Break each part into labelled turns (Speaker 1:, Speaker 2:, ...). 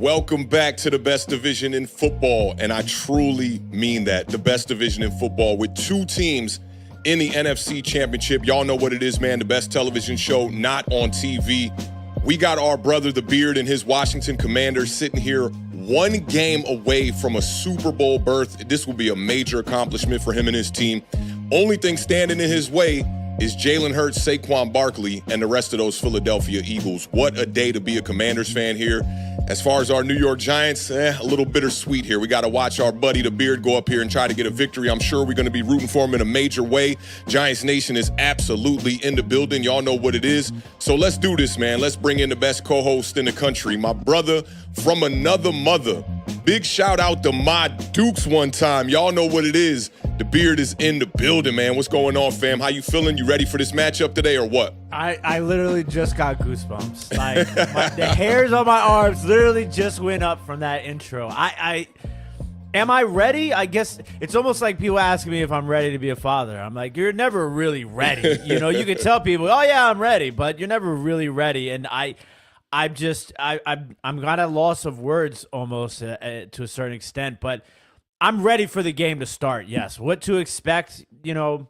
Speaker 1: Welcome back to the best division in football, and I truly mean that. The best division in football with two teams in the NFC Championship. Y'all know what it is, man. The best television show not on TV. We got our brother, the Beard, and his Washington Commanders sitting here one game away from a Super Bowl berth. This will be a major accomplishment for him and his team. Only thing standing in his way is Jalen Hurts, Saquon Barkley, and the rest of those Philadelphia Eagles. What a day to be a Commanders fan here. As far as our New York Giants, a little bittersweet here. We got to watch our buddy, the Beard, go up here and try to get a victory. I'm sure we're going to be rooting for him in a major way. Giants Nation is absolutely in the building. Y'all know what it is. So let's do this, man. Let's bring in the best co-host in the country, my brother from another mother. Big shout out to my Dukes one time. Y'all know what it is. The Beard is in the building, man. What's going on, fam? How you feeling? You ready for this matchup today or what?
Speaker 2: I literally just got goosebumps. Like the hairs on my arms literally just went up from that intro. Am I ready? I guess it's almost like people asking me if I'm ready to be a father. I'm like, you're never really ready. You know, you can tell people, oh yeah, I'm ready, but you're never really ready. And I'm got a loss of words almost to a certain extent, but I'm ready for the game to start. Yes, what to expect? You know,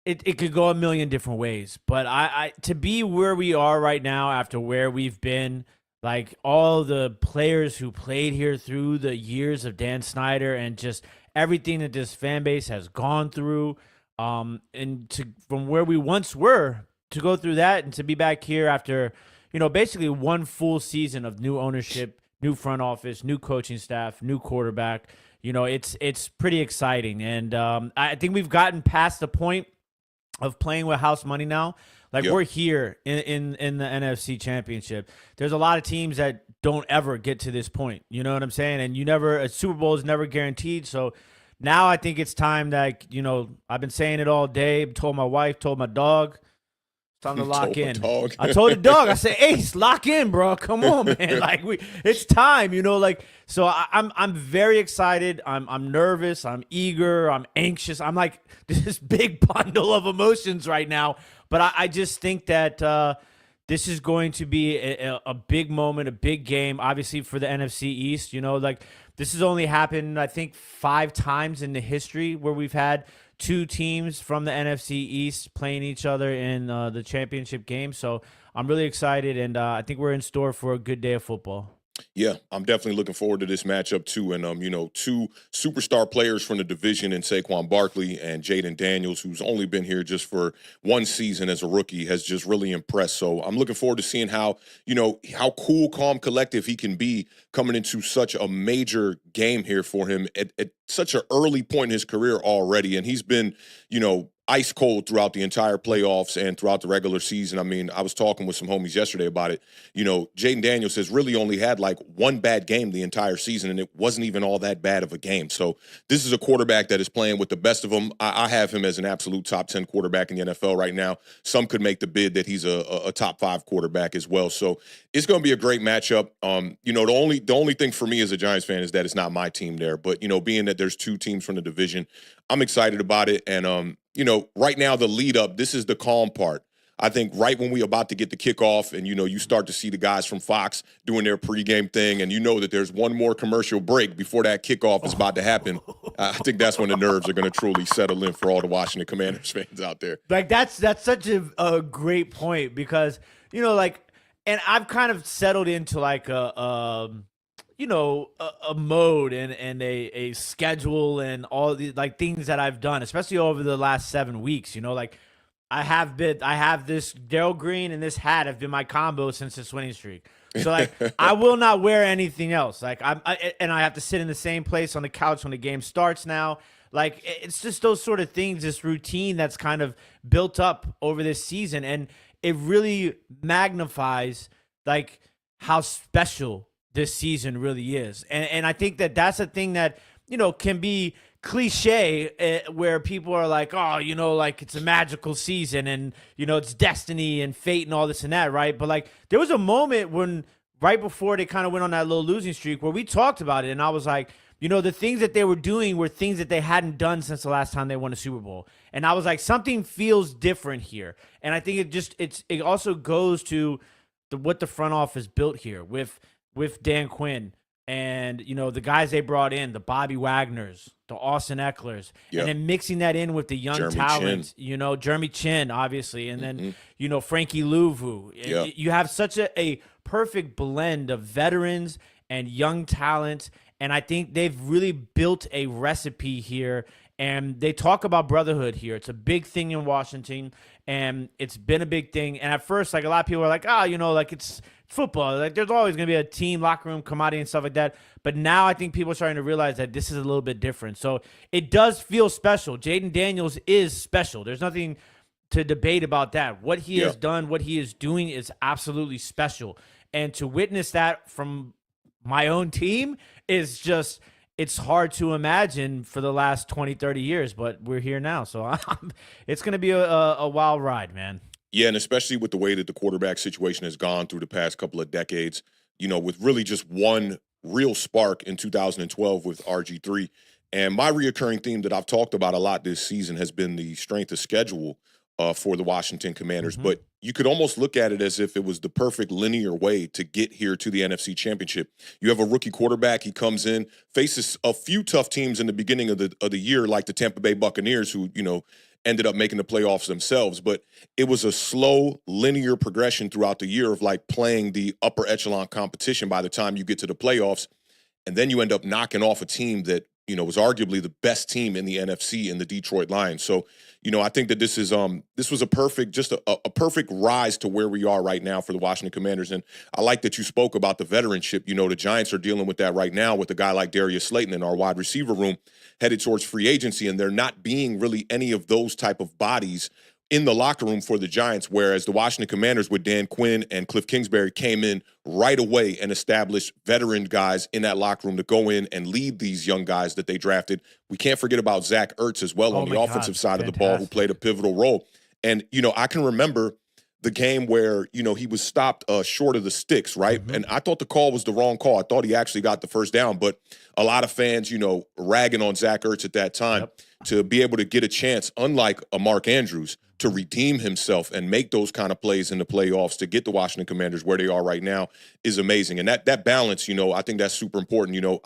Speaker 2: it could go a million different ways, but I to be where we are right now after where we've been, like all the players who played here through the years of Dan Snyder and just everything that this fan base has gone through, and from where we once were to go through that and to be back here after, you know, basically one full season of new ownership, new front office, new coaching staff, new quarterback. You know, it's pretty exciting. And I think we've gotten past the point of playing with house money now. Like, We're here in the NFC Championship. There's a lot of teams that don't ever get to this point. You know what I'm saying? And a Super Bowl is never guaranteed. So now I think it's time that, you know, I've been saying it all day. Told my wife, told my dog. Time to lock in. I told the dog, I said, Ace, lock in, bro. Come on, man. Like it's time, you know, like, so I'm very excited. I'm nervous. I'm eager. I'm anxious. I'm like this big bundle of emotions right now. But I just think that this is going to be a big moment, a big game, obviously for the NFC East. You know, like this has only happened, I think, 5 times in the history where we've had 2 teams from the NFC East playing each other in the championship game. So I'm really excited, and I think we're in store for a good day of football.
Speaker 1: Yeah, I'm definitely looking forward to this matchup too. And, you know, 2 superstar players from the division in Saquon Barkley and Jaden Daniels, who's only been here just for 1 season as a rookie, has just really impressed. So I'm looking forward to seeing how, you know, how cool, calm, collective he can be coming into such a major game here for him at such an early point in his career already. And he's been, you know, ice cold throughout the entire playoffs and throughout the regular season. I mean, I was talking with some homies yesterday about it. You know, Jaden Daniels has really only had like 1 bad game the entire season, and it wasn't even all that bad of a game. So this is a quarterback that is playing with the best of them. I have him as an absolute top 10 quarterback in the NFL right now. Some could make the bid that he's a top 5 quarterback as well. So it's going to be a great matchup. You know, the only thing for me as a Giants fan is that it's not my team there. But, you know, being that there's 2 teams from the division, I'm excited about it. And, you know, right now, the lead up, this is the calm part. I think right when we're about to get the kickoff and, you know, you start to see the guys from Fox doing their pregame thing and you know that there's one more commercial break before that kickoff is about to happen. I think that's when the nerves are going to truly settle in for all the Washington Commanders fans out there.
Speaker 2: Like, that's such a great point because, you know, like, and I've kind of settled into like you know, a mode and a schedule and all these like things that I've done, especially over the last 7 weeks. You know, like I have this Darryl Green and this hat have been my combo since this winning streak. So like I will not wear anything else. Like I have to sit in the same place on the couch when the game starts now. Like it's just those sort of things, this routine that's kind of built up over this season, and it really magnifies like how special this season really is. And I think that that's a thing that, you know, can be cliche where people are like, oh, you know, like it's a magical season and, you know, it's destiny and fate and all this and that, right? But like there was a moment when right before they kind of went on that little losing streak where we talked about it and I was like, you know, the things that they were doing were things that they hadn't done since the last time they won a Super Bowl. And I was like, something feels different here. And I think it also goes to what the front office built here with Dan Quinn, and the guys they brought in, the Bobby Wagners, the Austin Ecklers,
Speaker 1: Yeah.
Speaker 2: and then mixing that in with the young
Speaker 1: Jeremy
Speaker 2: talent, Jeremy Chin, obviously, and then Frankie Louvu.
Speaker 1: Yeah.
Speaker 2: You have such a perfect blend of veterans and young talent, and I think they've really built a recipe here. And they talk about brotherhood here. It's a big thing in Washington, and it's been a big thing. And at first, like, a lot of people are like, like it's football. Like, there's always going to be a team, locker room, commodity, and stuff like that. But now I think people are starting to realize that this is a little bit different. So it does feel special. Jaden Daniels is special. There's nothing to debate about that. What he has done, what he is doing is absolutely special. And to witness that from my own team is just – it's hard to imagine for the last 20, 30 years, but we're here now. So it's going to be a wild ride, man.
Speaker 1: Yeah, and especially with the way that the quarterback situation has gone through the past couple of decades, with really just one real spark in 2012 with RG3. And my reoccurring theme that I've talked about a lot this season has been the strength of schedule for the Washington Commanders. But you could almost look at it as if it was the perfect linear way to get here to the NFC Championship. You have a rookie quarterback. He comes in, faces a few tough teams in the beginning of the year, like the Tampa Bay Buccaneers, who, ended up making the playoffs themselves. But it was a slow, linear progression throughout the year of like playing the upper echelon competition by the time you get to the playoffs. And then you end up knocking off a team that, was arguably the best team in the NFC in the Detroit Lions. So, I think that this was a perfect rise to where we are right now for the Washington Commanders. And I like that you spoke about the veteranship. The Giants are dealing with that right now with a guy like Darius Slayton in our wide receiver room headed towards free agency. And there not being really any of those type of bodies in the locker room for the Giants, whereas the Washington Commanders with Dan Quinn and Cliff Kingsbury came in right away and established veteran guys in that locker room to go in and lead these young guys that they drafted. We can't forget about Zach Ertz as well on the offensive side of the ball, who played a pivotal role. And, I can remember the game where, he was stopped short of the sticks, right? And I thought the call was the wrong call. I thought he actually got the first down, but a lot of fans, ragging on Zach Ertz at that time to be able to get a chance, unlike a Mark Andrews, to redeem himself and make those kind of plays in the playoffs to get the Washington Commanders where they are right now is amazing. And that balance, I think that's super important.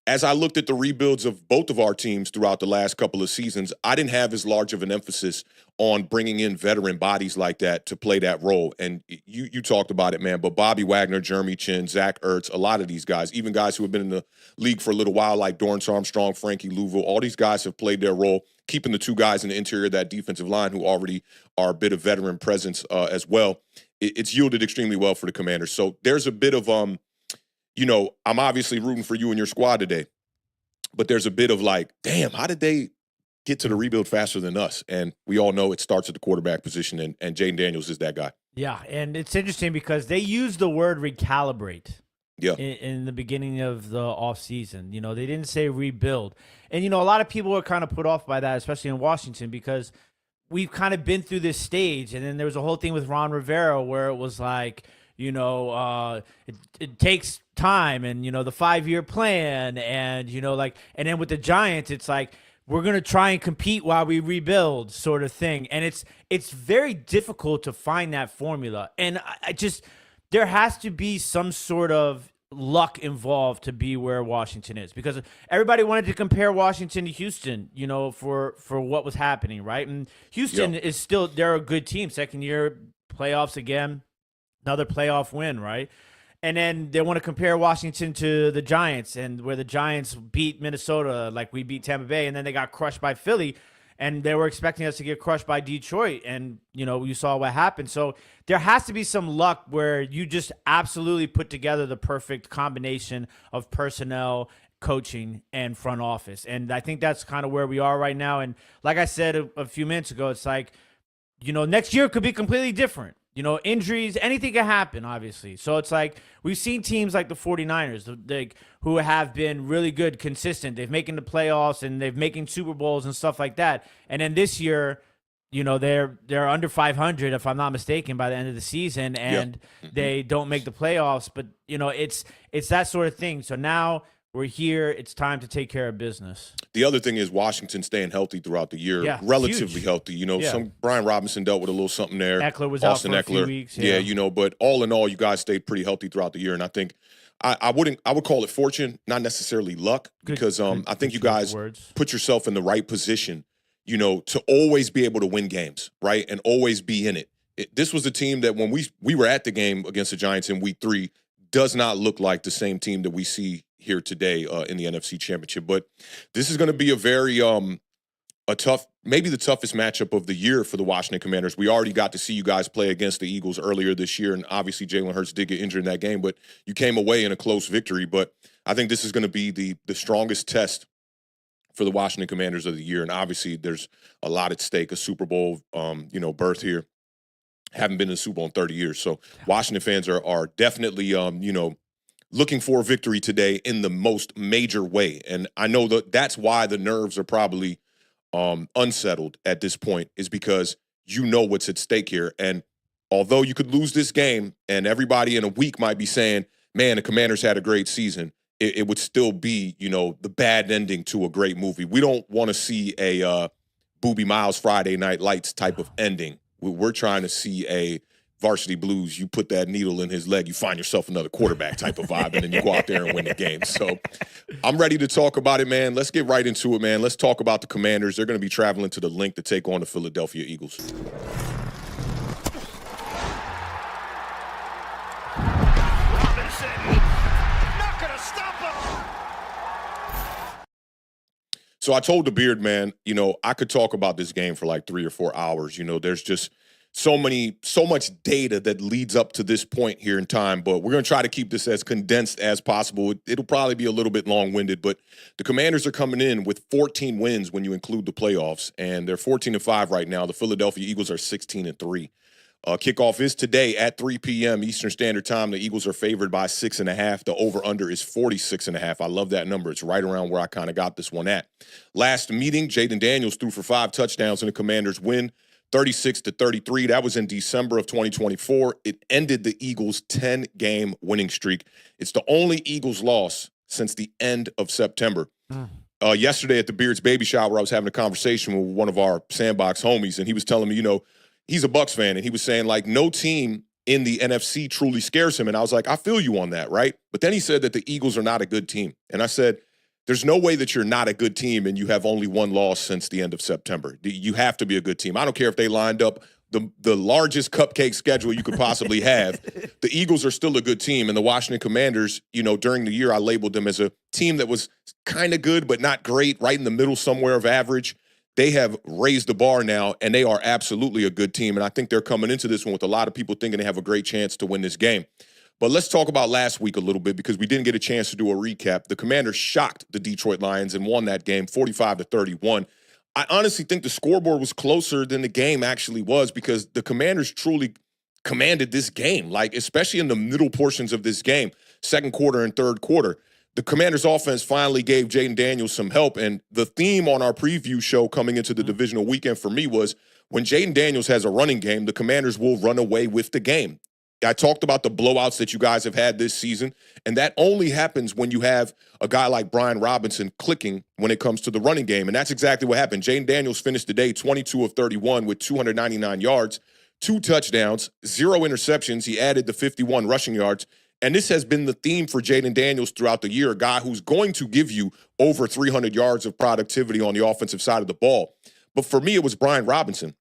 Speaker 1: As I looked at the rebuilds of both of our teams throughout the last couple of seasons, I didn't have as large of an emphasis on bringing in veteran bodies like that to play that role. And you talked about it, man, but Bobby Wagner, Jeremy Chin, Zach Ertz, a lot of these guys, even guys who have been in the league for a little while like Dorrance Armstrong, Frankie Louvu, all these guys have played their role, keeping the two guys in the interior of that defensive line who already are a bit of veteran presence as well. It's yielded extremely well for the Commanders. So there's a bit of I'm obviously rooting for you and your squad today, but there's a bit of like, damn, how did they get to the rebuild faster than us? And we all know it starts at the quarterback position, and Jaden Daniels is that guy.
Speaker 2: Yeah, and it's interesting because they use the word recalibrate
Speaker 1: Yeah.
Speaker 2: in the beginning of the offseason. They didn't say rebuild. And, a lot of people are kind of put off by that, especially in Washington, because we've kind of been through this stage. And then there was a whole thing with Ron Rivera where it was like, it takes time and, the 5-year plan and, and then with the Giants, it's like, we're going to try and compete while we rebuild sort of thing. And it's very difficult to find that formula. And there has to be some sort of luck involved to be where Washington is, because everybody wanted to compare Washington to Houston, for what was happening. Right. And Houston is still, they're a good team, second year playoffs again. Another playoff win, right? And then they want to compare Washington to the Giants, and where the Giants beat Minnesota like we beat Tampa Bay, and then they got crushed by Philly, and they were expecting us to get crushed by Detroit, and, you saw what happened. So there has to be some luck where you just absolutely put together the perfect combination of personnel, coaching, and front office. And I think that's kind of where we are right now. And like I said a few minutes ago, it's like, next year could be completely different. Injuries, anything can happen, obviously. So it's like we've seen teams like the 49ers, who have been really good, consistent. They've making the playoffs and they've making Super Bowls and stuff like that. And then this year, they're under 500, if I'm not mistaken, by the end of the season, and they don't make the playoffs. But it's that sort of thing. So now we're here. It's time to take care of business.
Speaker 1: The other thing is Washington staying healthy throughout the year, relatively healthy. Some Brian Robinson dealt with a little something there.
Speaker 2: Eckler was
Speaker 1: Austin
Speaker 2: out for
Speaker 1: Eckler.
Speaker 2: a few weeks.
Speaker 1: Yeah, but all in all, you guys stayed pretty healthy throughout the year. And I think I would call it fortune, not necessarily luck, because I think you guys put yourself in the right position, you know, to always be able to win games, right, and always be in it. This was a team that when we were at the game against the Giants in Week 3 does not look like the same team that we see here today in the NFC Championship. But this is going to be a very maybe the toughest matchup of the year for the Washington Commanders. We already got to see you guys play against the Eagles earlier this year, and obviously Jalen Hurts did get injured in that game, but you came away in a close victory. But I think this is going to be the strongest test for the Washington Commanders of the year, and obviously there's a lot at stake, a Super Bowl, berth here. Haven't been in the Super Bowl in 30 years, so Washington fans are definitely, looking for a victory today in the most major way. And I know that's why the nerves are probably unsettled at this point, is because you know what's at stake here. And although you could lose this game and everybody in a week might be saying, man, the Commanders had a great season, it would still be, the bad ending to a great movie. We don't want to see a Boobie Miles Friday Night Lights type of ending. We're trying to see a Varsity Blues, you put that needle in his leg, you find yourself another quarterback type of vibe, and then you go out there and win the game. So I'm ready to talk about it, man. Let's get right into it, man. Let's talk about the Commanders. They're going to be traveling to the Link to take on the Philadelphia Eagles. So I told the Beard, man, I could talk about this game for like 3 or 4 hours. There's just so much data that leads up to this point here in time, but we're going to try to keep this as condensed as possible. It'll probably be a little bit long-winded, but the Commanders are coming in with 14 wins when you include the playoffs, and they're 14-5 right now. The Philadelphia Eagles are 16-3. Kickoff is today at 3 p.m. Eastern Standard Time. The Eagles are favored by 6.5. The over-under is 46.5. I love that number. It's right around where I kind of got this one at. Last meeting, Jaden Daniels threw for 5 touchdowns in the Commanders' win, 36-33. That was in December of 2024. It ended the Eagles' 10-game winning streak. It's the only Eagles loss since the end of September. Yesterday at the Beard's baby shower, I was having a conversation with one of our Sandbox homies, and he was telling me, he's a Bucs fan, and he was saying, like, no team in the NFC truly scares him. And I was like, I feel you on that, right? But then he said that the Eagles are not a good team. And I said, there's no way that you're not a good team and you have only one loss since the end of September. You have to be a good team. I don't care if they lined up the largest cupcake schedule you could possibly have. The Eagles are still a good team. And the Washington Commanders, during the year, I labeled them as a team that was kind of good but not great, right in the middle somewhere of average. They have raised the bar now, and they are absolutely a good team. And I think they're coming into this one with a lot of people thinking they have a great chance to win this game. But let's talk about last week a little bit, because we didn't get a chance to do a recap. The Commanders shocked the Detroit Lions and won that game 45-31. I honestly think the scoreboard was closer than the game actually was, because the Commanders truly commanded this game, like especially in the middle portions of this game, second quarter and third quarter. The Commanders' offense finally gave Jaden Daniels some help, and the theme on our preview show coming into the divisional weekend for me was, when Jaden Daniels has a running game, the Commanders will run away with the game. I talked about the blowouts that you guys have had this season, and that only happens when you have a guy like Brian Robinson clicking when it comes to the running game, and that's exactly what happened. Jaden Daniels finished the day 22 of 31 with 299 yards, 2 touchdowns, 0 interceptions. He added the 51 rushing yards, and this has been the theme for Jaden Daniels throughout the year, a guy who's going to give you over 300 yards of productivity on the offensive side of the ball. But for me, it was Brian Robinson,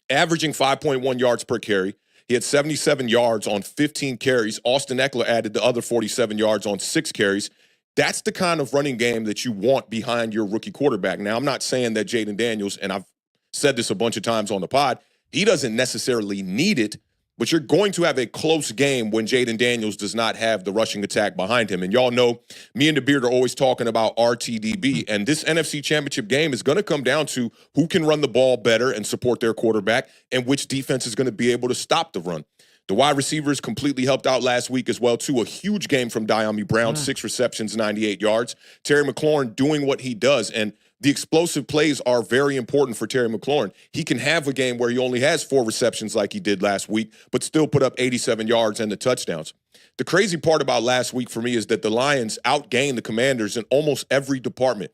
Speaker 1: averaging 5.1 yards per carry. He had 77 yards on 15 carries. Austin Eckler added the other 47 yards on 6 carries. That's the kind of running game that you want behind your rookie quarterback. Now, I'm not saying that Jaden Daniels, and I've said this a bunch of times on the pod, he doesn't necessarily need it, but you're going to have a close game when Jaden Daniels does not have the rushing attack behind him. And y'all know me and the Beard are always talking about RTDB, and this NFC Championship game is going to come down to who can run the ball better and support their quarterback, and which defense is going to be able to stop the run. The wide receivers completely helped out last week as well, too. A huge game from Diami Brown, 6 receptions, 98 yards. Terry McLaurin doing what he does, and the explosive plays are very important for Terry McLaurin. He can have a game where he only has 4 receptions like he did last week, but still put up 87 yards and the touchdowns. The crazy part about last week for me is that the Lions outgained the Commanders in almost every department.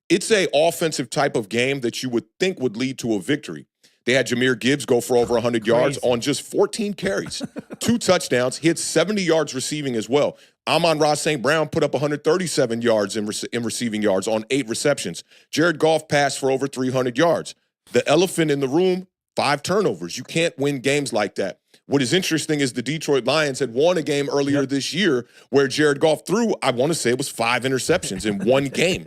Speaker 1: It's an offensive type of game that you would think would lead to a victory. They had Jahmyr Gibbs go for over 100 yards on just 14 carries, 2 touchdowns. He had 70 yards receiving as well. Amon-Ra St. Brown put up 137 yards in receiving yards on 8 receptions. Jared Goff passed for over 300 yards. The elephant in the room, 5 turnovers. You can't win games like that. What is interesting is the Detroit Lions had won a game earlier this year where Jared Goff threw, I want to say it was 5 interceptions in one game.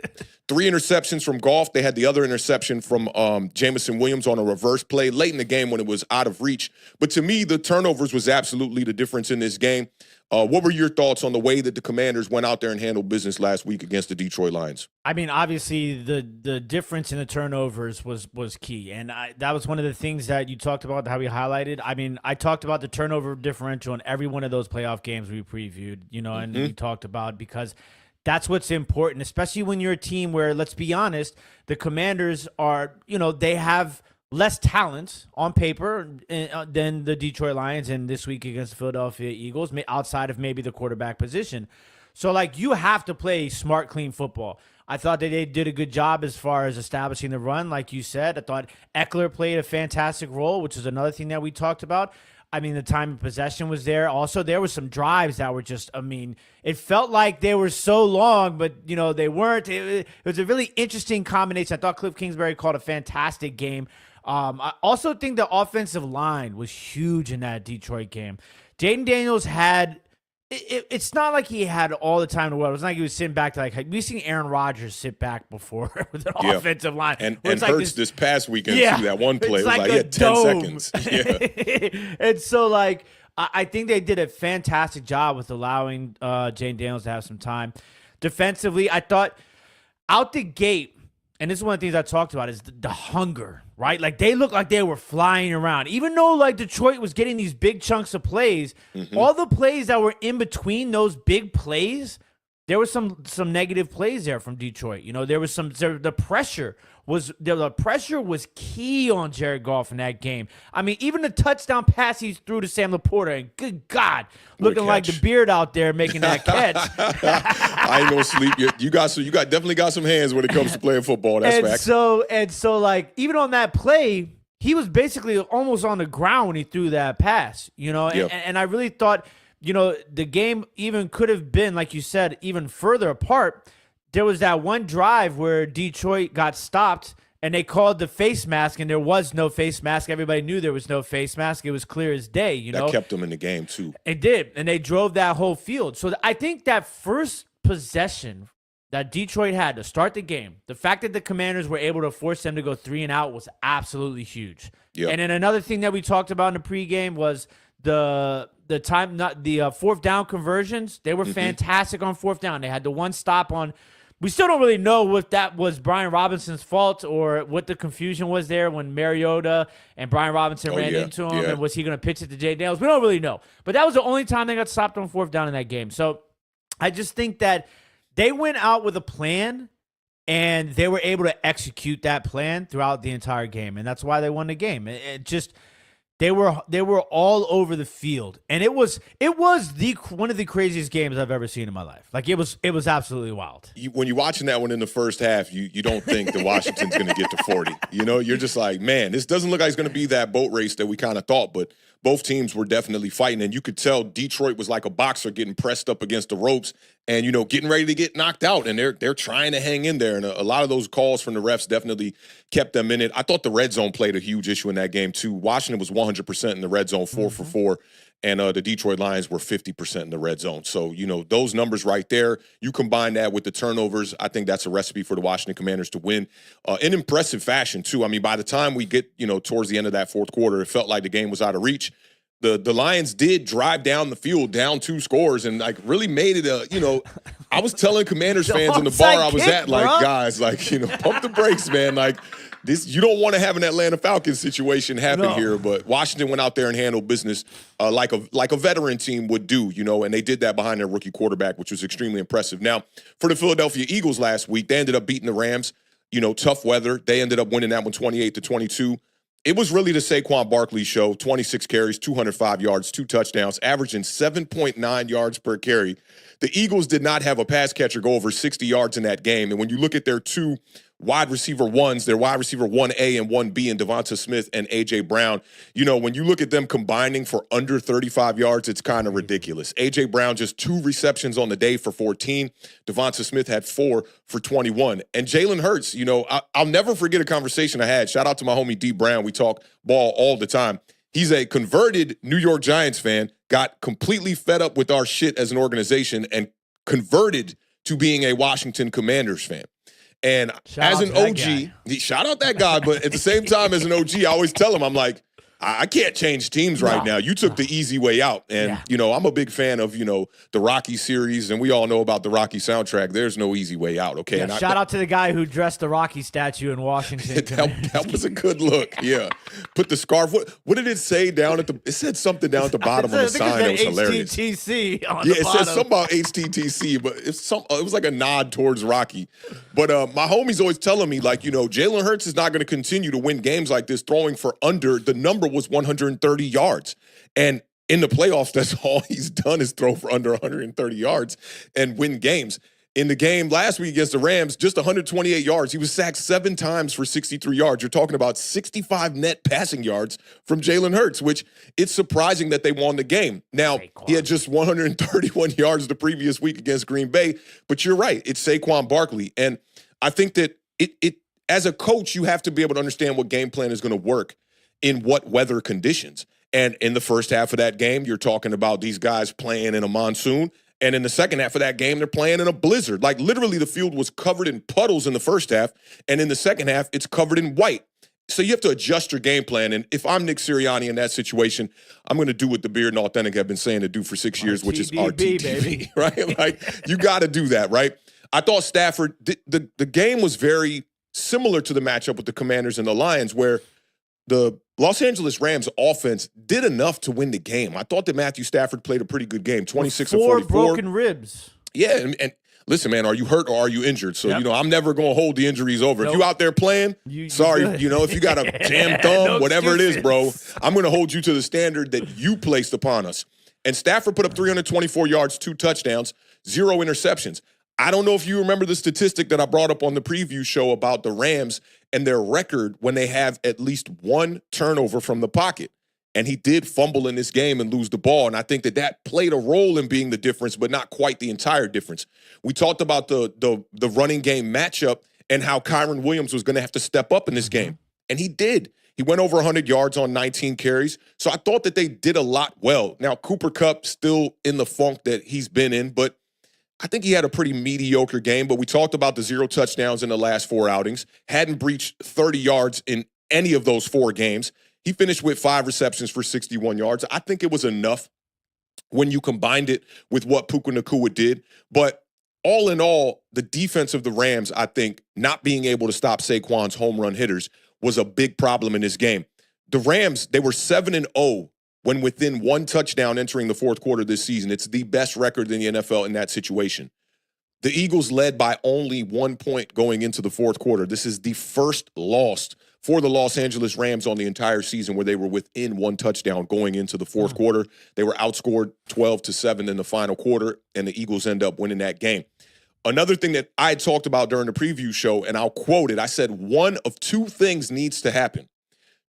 Speaker 1: 3 interceptions from Goff. They had the other interception from Jameson Williams on a reverse play late in the game when it was out of reach. But to me, the turnovers was absolutely the difference in this game. What were your thoughts on the way that the Commanders went out there and handled business last week against the Detroit Lions?
Speaker 2: I mean, obviously, the difference in the turnovers was key, and that was one of the things that you talked about, how we highlighted. I mean, I talked about the turnover differential in every one of those playoff games we previewed, and we talked about, because that's what's important, especially when you're a team where, let's be honest, the Commanders are, they have less talent on paper than the Detroit Lions, and this week against the Philadelphia Eagles, outside of maybe the quarterback position. So, you have to play smart, clean football. I thought that they did a good job as far as establishing the run, like you said. I thought Eckler played a fantastic role, which is another thing that we talked about. I mean, the time of possession was there. Also, there were some drives that were just, it felt like they were so long, but, they weren't. It was a really interesting combination. I thought Cliff Kingsbury called a fantastic game. I also think the offensive line was huge in that Detroit game. Jaden Daniels had it's not like he had all the time in the world. It was not like he was sitting back to we've seen Aaron Rodgers sit back before with an offensive line.
Speaker 1: And Hurts this past weekend, too, that one play. It was he had 10 seconds. Yeah.
Speaker 2: And so, I think they did a fantastic job with allowing Jaden Daniels to have some time. Defensively, I thought out the gate, and this is one of the things I talked about, is the hunger, right? They looked like they were flying around. Even though, Detroit was getting these big chunks of plays, all the plays that were in between those big plays, there was some negative plays there from Detroit. There was the pressure was key on Jared Goff in that game. I mean, even the touchdown pass he threw to Sam Laporta, and good God, looking like the Beard out there making that catch.
Speaker 1: I ain't gonna sleep. You definitely got some hands when it comes to playing football. That's fact.
Speaker 2: So even on that play, he was basically almost on the ground when he threw that pass. And I really thought, the game even could have been, like you said, even further apart. There was that one drive where Detroit got stopped and they called the face mask, and there was no face mask. Everybody knew there was no face mask. It was clear as day,
Speaker 1: That kept them in the game, too.
Speaker 2: It did, and they drove that whole field. So I think that first possession that Detroit had to start the game, the fact that the Commanders were able to force them to go 3 and out was absolutely huge.
Speaker 1: Yep.
Speaker 2: And then another thing that we talked about in the pregame was the fourth down conversions. They were fantastic on fourth down. They had the one stop on. We still don't really know if that was Brian Robinson's fault or what the confusion was there when Mariota and Brian Robinson ran into him, and was he going to pitch it to Jay Daniels? We don't really know. But that was the only time they got stopped on fourth down in that game. So I just think that they went out with a plan, and they were able to execute that plan throughout the entire game, and that's why they won the game. They were all over the field, and it was one of the craziest games I've ever seen in my life. It was absolutely wild.
Speaker 1: When you're watching that one in the first half, you don't think that Washington's going to get to 40. You're just like, man, this doesn't look like it's going to be that boat race that we kind of thought, but both teams were definitely fighting, and you could tell Detroit was like a boxer getting pressed up against the ropes and, getting ready to get knocked out, and they're trying to hang in there, and a lot of those calls from the refs definitely kept them in it. I thought the red zone played a huge issue in that game, too. Washington was 100% in the red zone, 4 for 4, and the Detroit Lions were 50% in the red zone. So, those numbers right there, you combine that with the turnovers, I think that's a recipe for the Washington Commanders to win in impressive fashion, too. I mean, by the time we get, towards the end of that fourth quarter, it felt like the game was out of reach. The Lions did drive down the field, down 2 scores, and really made it I was telling Commanders fans in the bar I was at, guys, pump the brakes, man. This, you don't want to have an Atlanta Falcons situation happen here, but Washington went out there and handled business like a veteran team would do, and they did that behind their rookie quarterback, which was extremely impressive. Now, for the Philadelphia Eagles last week, they ended up beating the Rams, tough weather. They ended up winning that one 28-22. It was really the Saquon Barkley show, 26 carries, 205 yards, 2 touchdowns, averaging 7.9 yards per carry. The Eagles did not have a pass catcher go over 60 yards in that game. And when you look at their 2 wide receiver ones, their wide receiver 1A and 1B, and Devonta Smith and A.J. Brown. When you look at them combining for under 35 yards, it's kind of ridiculous. A.J. Brown just 2 receptions on the day for 14. Devonta Smith had 4 for 21. And Jalen Hurts, I'll never forget a conversation I had. Shout out to my homie D. Brown. We talk ball all the time. He's a converted New York Giants fan, got completely fed up with our shit as an organization, and converted to being a Washington Commanders fan. And as an OG, shout out that guy, but at the same time, as an OG, I always tell him, I'm like, I can't change teams right now. You took the easy way out. And, I'm a big fan of, the Rocky series, and we all know about the Rocky soundtrack. There's no easy way out, okay?
Speaker 2: Yeah, shout out to the guy who dressed the Rocky statue in Washington.
Speaker 1: that was a good look, yeah. Put the scarf. What did it say down at the – it said something down at the bottom of the sign that was hilarious.
Speaker 2: HTTC on the bottom.
Speaker 1: It said something about HTTC, but it was like a nod towards Rocky. But my homie's always telling me, like, Jalen Hurts is not going to continue to win games like this throwing for under – the number was 130 yards. And in the playoffs, that's all he's done is throw for under 130 yards and win games. In the game last week against the Rams, just 128 yards. He was sacked 7 times for 63 yards. You're talking about 65 net passing yards from Jalen Hurts, which it's surprising that they won the game. Now, he had just 131 yards the previous week against Green Bay, but you're right. It's Saquon Barkley. And I think that it as a coach, you have to be able to understand what game plan is going to work in what weather conditions. And in the first half of that game, you're talking about these guys playing in a monsoon. And in the second half of that game, they're playing in a blizzard. Like, literally, the field was covered in puddles in the first half. And in the second half, it's covered in white. So you have to adjust your game plan. And if I'm Nick Sirianni in that situation, I'm going to do what the Beard and Authentic have been saying to do for 6 years, which is RTTV, baby. Right? Like, you got to do that, right? I thought Stafford, the game was very similar to the matchup with the Commanders and the Lions, where the Los Angeles Rams offense did enough to win the game. I thought that Matthew Stafford played a pretty good game, 26 and 44.
Speaker 2: 4 broken ribs.
Speaker 1: Yeah, and listen, man, are you hurt or are you injured? So, I'm never going to hold the injuries over. Nope. If you out there playing, sorry, if you got a jam thumb, whatever it is, bro, I'm going to hold you to the standard that you placed upon us. And Stafford put up 324 yards, 2 touchdowns, 0 interceptions. I don't know if you remember the statistic that I brought up on the preview show about the Rams and their record when they have at least 1 turnover from the pocket. And he did fumble in this game and lose the ball. And I think that played a role in being the difference, but not quite the entire difference. We talked about the running game matchup and how Kyron Williams was going to have to step up in this game. And he did. He went over 100 yards on 19 carries. So I thought that they did a lot well. Now, Cooper Kupp still in the funk that he's been in, but I think he had a pretty mediocre game. But we talked about the 0 touchdowns in the last 4 outings. Hadn't breached 30 yards in any of those 4 games. He finished with 5 receptions for 61 yards. I think it was enough when you combined it with what Puka Nacua did. But all in all, the defense of the Rams, I think, not being able to stop Saquon's home run hitters was a big problem in this game. The Rams, they were 7-0 when within 1 touchdown entering the 4th quarter this season. It's the best record in the NFL in that situation. The Eagles led by only 1 point going into the 4th quarter. This is the first loss for the Los Angeles Rams on the entire season where they were within 1 touchdown going into the 4th quarter. They were outscored 12-7 in the final quarter, and the Eagles end up winning that game. Another thing that I had talked about during the preview show, and I'll quote it, I said one of 2 things needs to happen.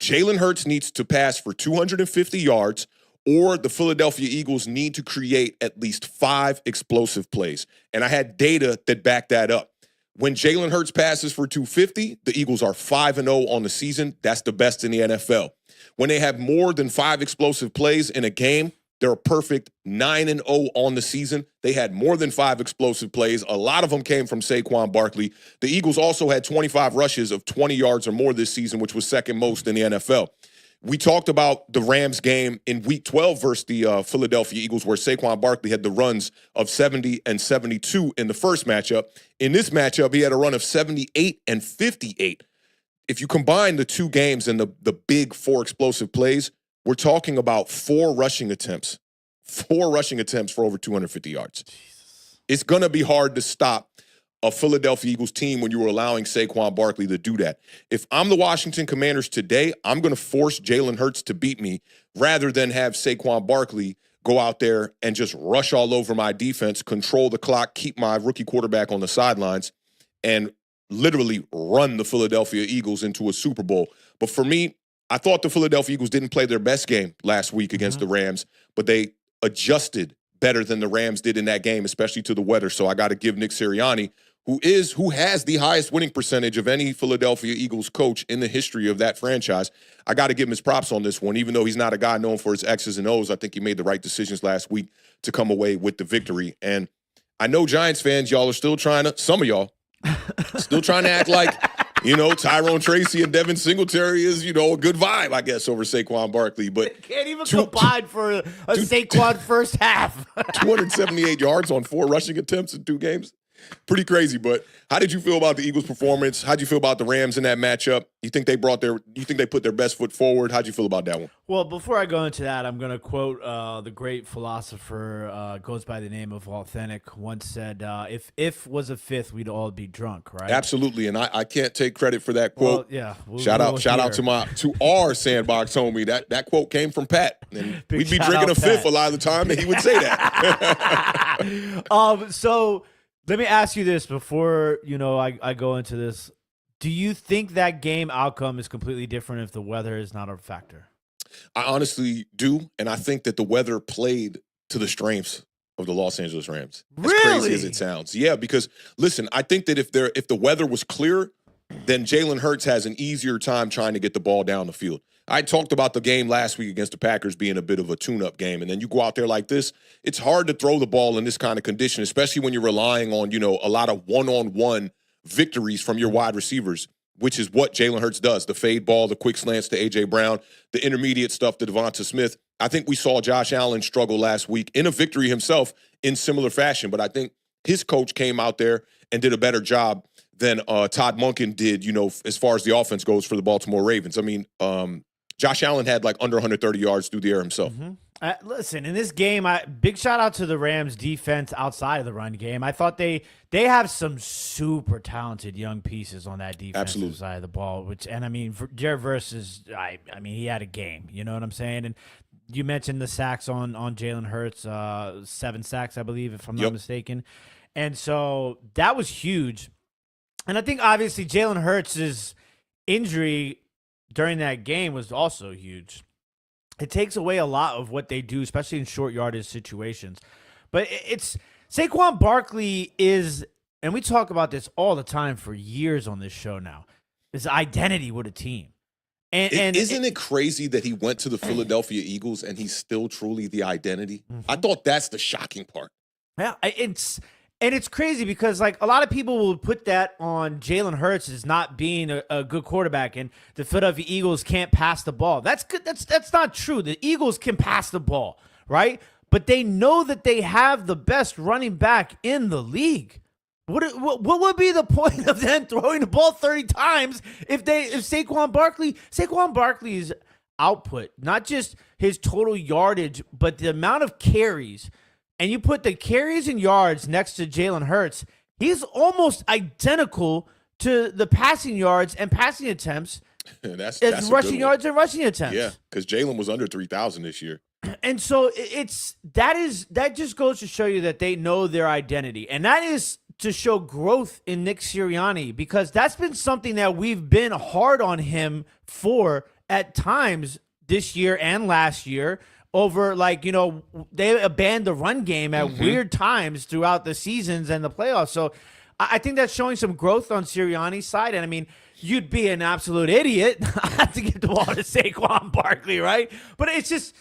Speaker 1: Jalen Hurts needs to pass for 250 yards, or the Philadelphia Eagles need to create at least 5 explosive plays. And I had data that backed that up. When Jalen Hurts passes for 250, the Eagles are 5-0 on the season. That's the best in the NFL. When they have more than 5 explosive plays in a game, they're a perfect 9-0 on the season. They had more than 5 explosive plays. A lot of them came from Saquon Barkley. The Eagles also had 25 rushes of 20 yards or more this season, which was second most in the NFL. We talked about the Rams game in Week 12 versus the Philadelphia Eagles, where Saquon Barkley had the runs of 70 and 72 in the first matchup. In this matchup, he had a run of 78 and 58. If you combine the 2 games and the big 4 explosive plays, we're talking about 4 rushing attempts. 4 rushing attempts for over 250 yards. Jesus. It's going to be hard to stop a Philadelphia Eagles team when you were allowing Saquon Barkley to do that. If I'm the Washington Commanders today, I'm going to force Jalen Hurts to beat me rather than have Saquon Barkley go out there and just rush all over my defense, control the clock, keep my rookie quarterback on the sidelines, and literally run the Philadelphia Eagles into a Super Bowl. But for me, I thought the Philadelphia Eagles didn't play their best game last week against the Rams, but they adjusted better than the Rams did in that game, especially to the weather. So I got to give Nick Sirianni, who has the highest winning percentage of any Philadelphia Eagles coach in the history of that franchise. I got to give him his props on this one. Even though he's not a guy known for his X's and O's, I think he made the right decisions last week to come away with the victory. And I know Giants fans, y'all are still some of y'all, still trying to act like, Tyrone Tracy and Devin Singletary is, a good vibe, I guess, over Saquon Barkley. But
Speaker 2: can't even combine for a Saquon first half.
Speaker 1: 278 yards on 4 rushing attempts in 2 games. Pretty crazy. But how did you feel about the Eagles' performance? How'd you feel about the Rams in that matchup? You think they put their best foot forward? How'd you feel about that one?
Speaker 2: Well, before I go into that, I'm going to quote the great philosopher, goes by the name of Authentic, once said, if was a fifth, we'd all be drunk, right?
Speaker 1: Absolutely. And I can't take credit for that quote.
Speaker 2: Well, yeah.
Speaker 1: Shout out to our Sandbox homie. That quote came from Pat. And we'd be drinking a fifth a lot of the time that he would say that.
Speaker 2: So let me ask you this before, I go into this. Do you think that game outcome is completely different if the weather is not a factor?
Speaker 1: I honestly do, and I think that the weather played to the strengths of the Los Angeles Rams. As crazy as it sounds. Yeah, because, listen, I think that if the weather was clear, then Jalen Hurts has an easier time trying to get the ball down the field. I talked about the game last week against the Packers being a bit of a tune-up game, and then you go out there like this, it's hard to throw the ball in this kind of condition, especially when you're relying on, a lot of one-on-one victories from your wide receivers, which is what Jalen Hurts does. The fade ball, the quick slants to A.J. Brown, the intermediate stuff to Devonta Smith. I think we saw Josh Allen struggle last week in a victory himself in similar fashion, but I think his coach came out there and did a better job than Todd Monken did, as far as the offense goes for the Baltimore Ravens. I mean, Josh Allen had like under 130 yards through the air himself.
Speaker 2: Listen, in this game, big shout out to the Rams defense outside of the run game. I thought they have some super talented young pieces on that defensive side of the ball. Jared Verse he had a game. You know what I'm saying? And you mentioned the sacks on Jalen Hurts, 7 sacks, I believe, if I'm not mistaken. And so that was huge. And I think obviously Jalen Hurts' injury during that game was also huge. It takes away a lot of what they do, especially in short yardage situations. But it's Saquon Barkley is, and we talk about this all the time for years on this show now, his identity with a team. And
Speaker 1: isn't it crazy that he went to the Philadelphia Eagles and he's still truly the identity? I thought that's the shocking part.
Speaker 2: Yeah, it's crazy because like a lot of people will put that on Jalen Hurts as not being a good quarterback, and the Philadelphia Eagles can't pass the ball. That's good. That's not true. The Eagles can pass the ball, right? But they know that they have the best running back in the league. What would be the point of them throwing the ball 30 times if Saquon Barkley's output, not just his total yardage, but the amount of carries, and you put the carries and yards next to Jalen Hurts, he's almost identical to the passing yards and passing attempts
Speaker 1: that's
Speaker 2: rushing yards and rushing attempts.
Speaker 1: Yeah, because Jalen was under 3,000 this year.
Speaker 2: And so that just goes to show you that they know their identity. And that is to show growth in Nick Sirianni, because that's been something that we've been hard on him for at times this year and last year over, they abandoned the run game at weird times throughout the seasons and the playoffs. So I think that's showing some growth on Sirianni's side. And I mean, you'd be an absolute idiot not to get the ball to Saquon Barkley, right? But it's just,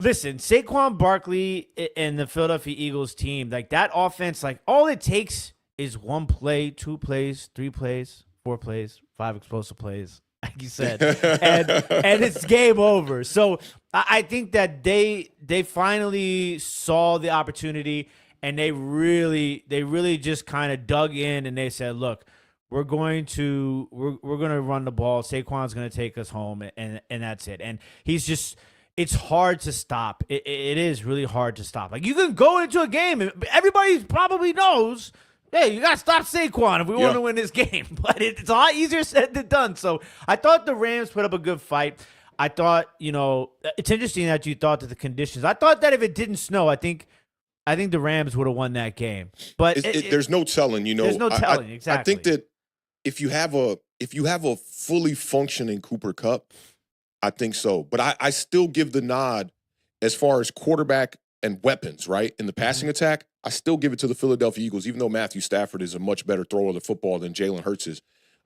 Speaker 2: listen, Saquon Barkley and the Philadelphia Eagles team, like that offense, like all it takes is 1 play, 2 plays, 3 plays, 4 plays, 5 explosive plays, like you said, and it's game over. So I think that they finally saw the opportunity, and they really just kind of dug in, and they said, look, we're going to run the ball. Saquon's going to take us home, and that's it. And it's hard to stop. It is really hard to stop. Like, you can go into a game and everybody probably knows, hey, you got to stop Saquon if we want to win this game. But it's a lot easier said than done. So I thought the Rams put up a good fight. I thought, it's interesting that you thought that the conditions. I thought that if it didn't snow, I think the Rams would have won that game. But
Speaker 1: there's no telling,
Speaker 2: There's no telling, exactly.
Speaker 1: I think that if you have a fully functioning Cooper Kupp, I think so. But I still give the nod as far as quarterback and weapons, right? In the passing attack, I still give it to the Philadelphia Eagles, even though Matthew Stafford is a much better thrower of the football than Jalen Hurts is.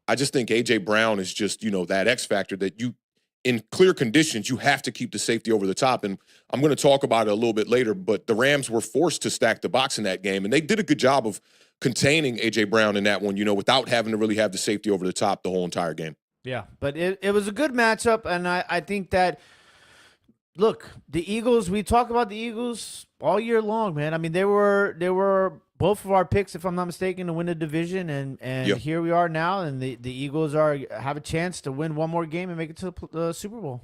Speaker 1: I just think A.J. Brown is just, that X factor that in clear conditions, you have to keep the safety over the top. And I'm going to talk about it a little bit later, but the Rams were forced to stack the box in that game, and they did a good job of containing A.J. Brown in that one, without having to really have the safety over the top the whole entire game.
Speaker 2: Yeah, but it was a good matchup, and I think that, look, the Eagles, we talk about the Eagles all year long, man. I mean, they were both of our picks, if I'm not mistaken, to win the division, and here we are now, and the Eagles have a chance to win one more game and make it to the Super Bowl.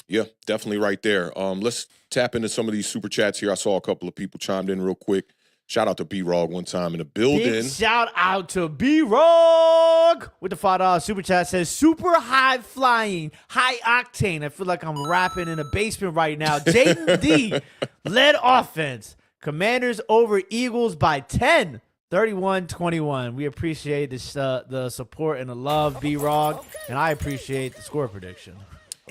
Speaker 1: Yeah, definitely right there. Let's tap into some of these super chats here. I saw a couple of people chimed in real quick. Shout out to B-Rog one time in the building.
Speaker 2: Big shout out to B-Rog with the $5 super chat. Says, super high flying, high octane. I feel like I'm rapping in a basement right now. Jaden D led offense. Commanders over Eagles by 10. 31-21. We appreciate the support and the love, B-Rog, and I appreciate the score prediction.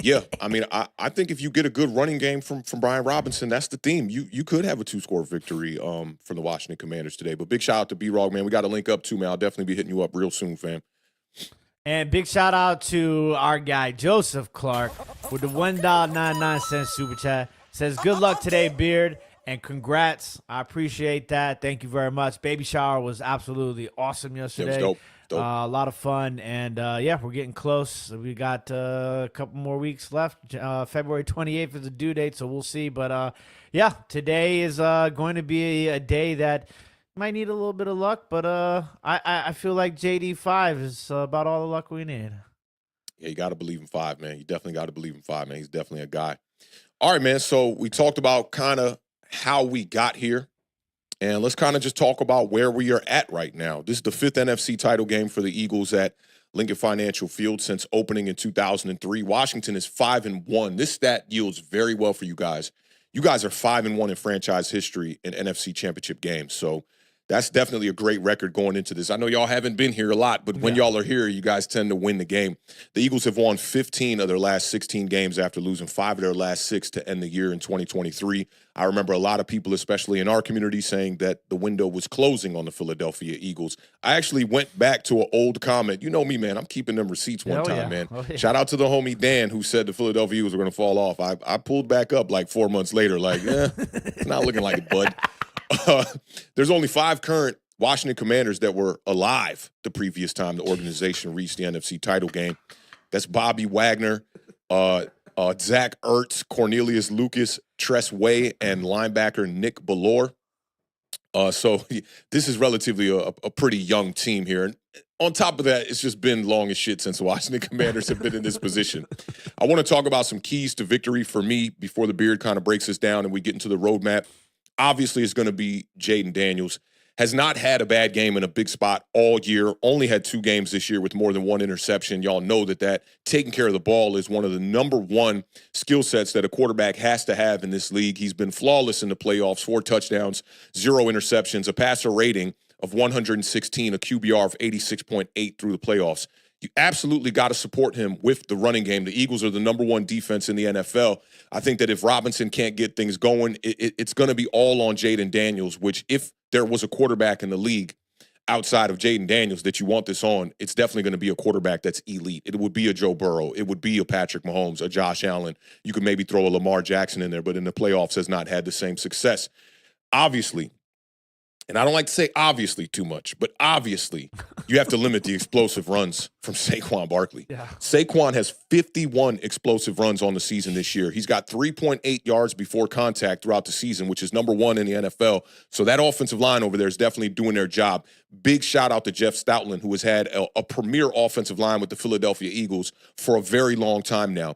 Speaker 1: Yeah, I mean, I think if you get a good running game from Brian Robinson, that's the theme. You could have a 2-score victory from the Washington Commanders today. But big shout out to B-Rog, man. We got to link up too, man. I'll definitely be hitting you up real soon, fam.
Speaker 2: And big shout out to our guy, Joseph Clark, with the $1.99 super chat. Says, good luck today, Beard, and congrats. I appreciate that. Thank you very much. Baby shower was absolutely awesome yesterday.
Speaker 1: It was dope.
Speaker 2: A lot of fun, and we're getting close. We got a couple more weeks left. February 28th is the due date, so we'll see. But today is going to be a day that might need a little bit of luck, but I feel like JD5 is about all the luck we need.
Speaker 1: Yeah, you got to believe in 5, man. You definitely got to believe in 5, man. He's definitely a guy. All right, man. So we talked about kind of how we got here. And let's kind of just talk about where we are at right now. This is the 5th NFC title game for the Eagles at Lincoln Financial Field since opening in 2003. Washington is 5-1. This stat yields very well for you guys. You guys are 5-1 in franchise history in NFC Championship games. So that's definitely a great record going into this. I know y'all haven't been here a lot, but when y'all are here, you guys tend to win the game. The Eagles have won 15 of their last 16 games after losing 5 of their last 6 to end the year in 2023. I remember a lot of people, especially in our community, saying that the window was closing on the Philadelphia Eagles. I actually went back to an old comment. You know me, man. I'm keeping them receipts one time, man. Oh, yeah. Shout out to the homie Dan who said the Philadelphia Eagles were going to fall off. I pulled back up like 4 months later, like, it's not looking like it, bud. There's only 5 current Washington Commanders that were alive the previous time the organization reached the NFC title game. That's Bobby Wagner, Zach Ertz, Cornelius Lucas, Tress Way, and linebacker Nick Bellore. So this is relatively a pretty young team here. And on top of that, it's just been long as shit since the Washington Commanders have been in this position. I want to talk about some keys to victory for me before the Beard kind of breaks us down and we get into the roadmap. Obviously, it's going to be Jaden Daniels. Has not had a bad game in a big spot all year. Only had 2 games this year with more than 1 interception. Y'all know that taking care of the ball is one of the number 1 skill sets that a quarterback has to have in this league. He's been flawless in the playoffs, 4 touchdowns, 0 interceptions, a passer rating of 116, a QBR of 86.8 through the playoffs. You absolutely got to support him with the running game. The Eagles are the number 1 defense in the NFL. I think that if Robinson can't get things going, it's going to be all on Jaden Daniels, which if there was a quarterback in the league outside of Jaden Daniels that you want this on, it's definitely going to be a quarterback that's elite. It would be a Joe Burrow. It would be a Patrick Mahomes, a Josh Allen. You could maybe throw a Lamar Jackson in there, but in the playoffs has not had the same success. Obviously, and I don't like to say obviously too much, but obviously you have to limit the explosive runs from Saquon Barkley. Yeah. Saquon has 51 explosive runs on the season this year. He's got 3.8 yards before contact throughout the season, which is number 1 in the NFL. So that offensive line over there is definitely doing their job. Big shout out to Jeff Stoutland, who has had a premier offensive line with the Philadelphia Eagles for a very long time now.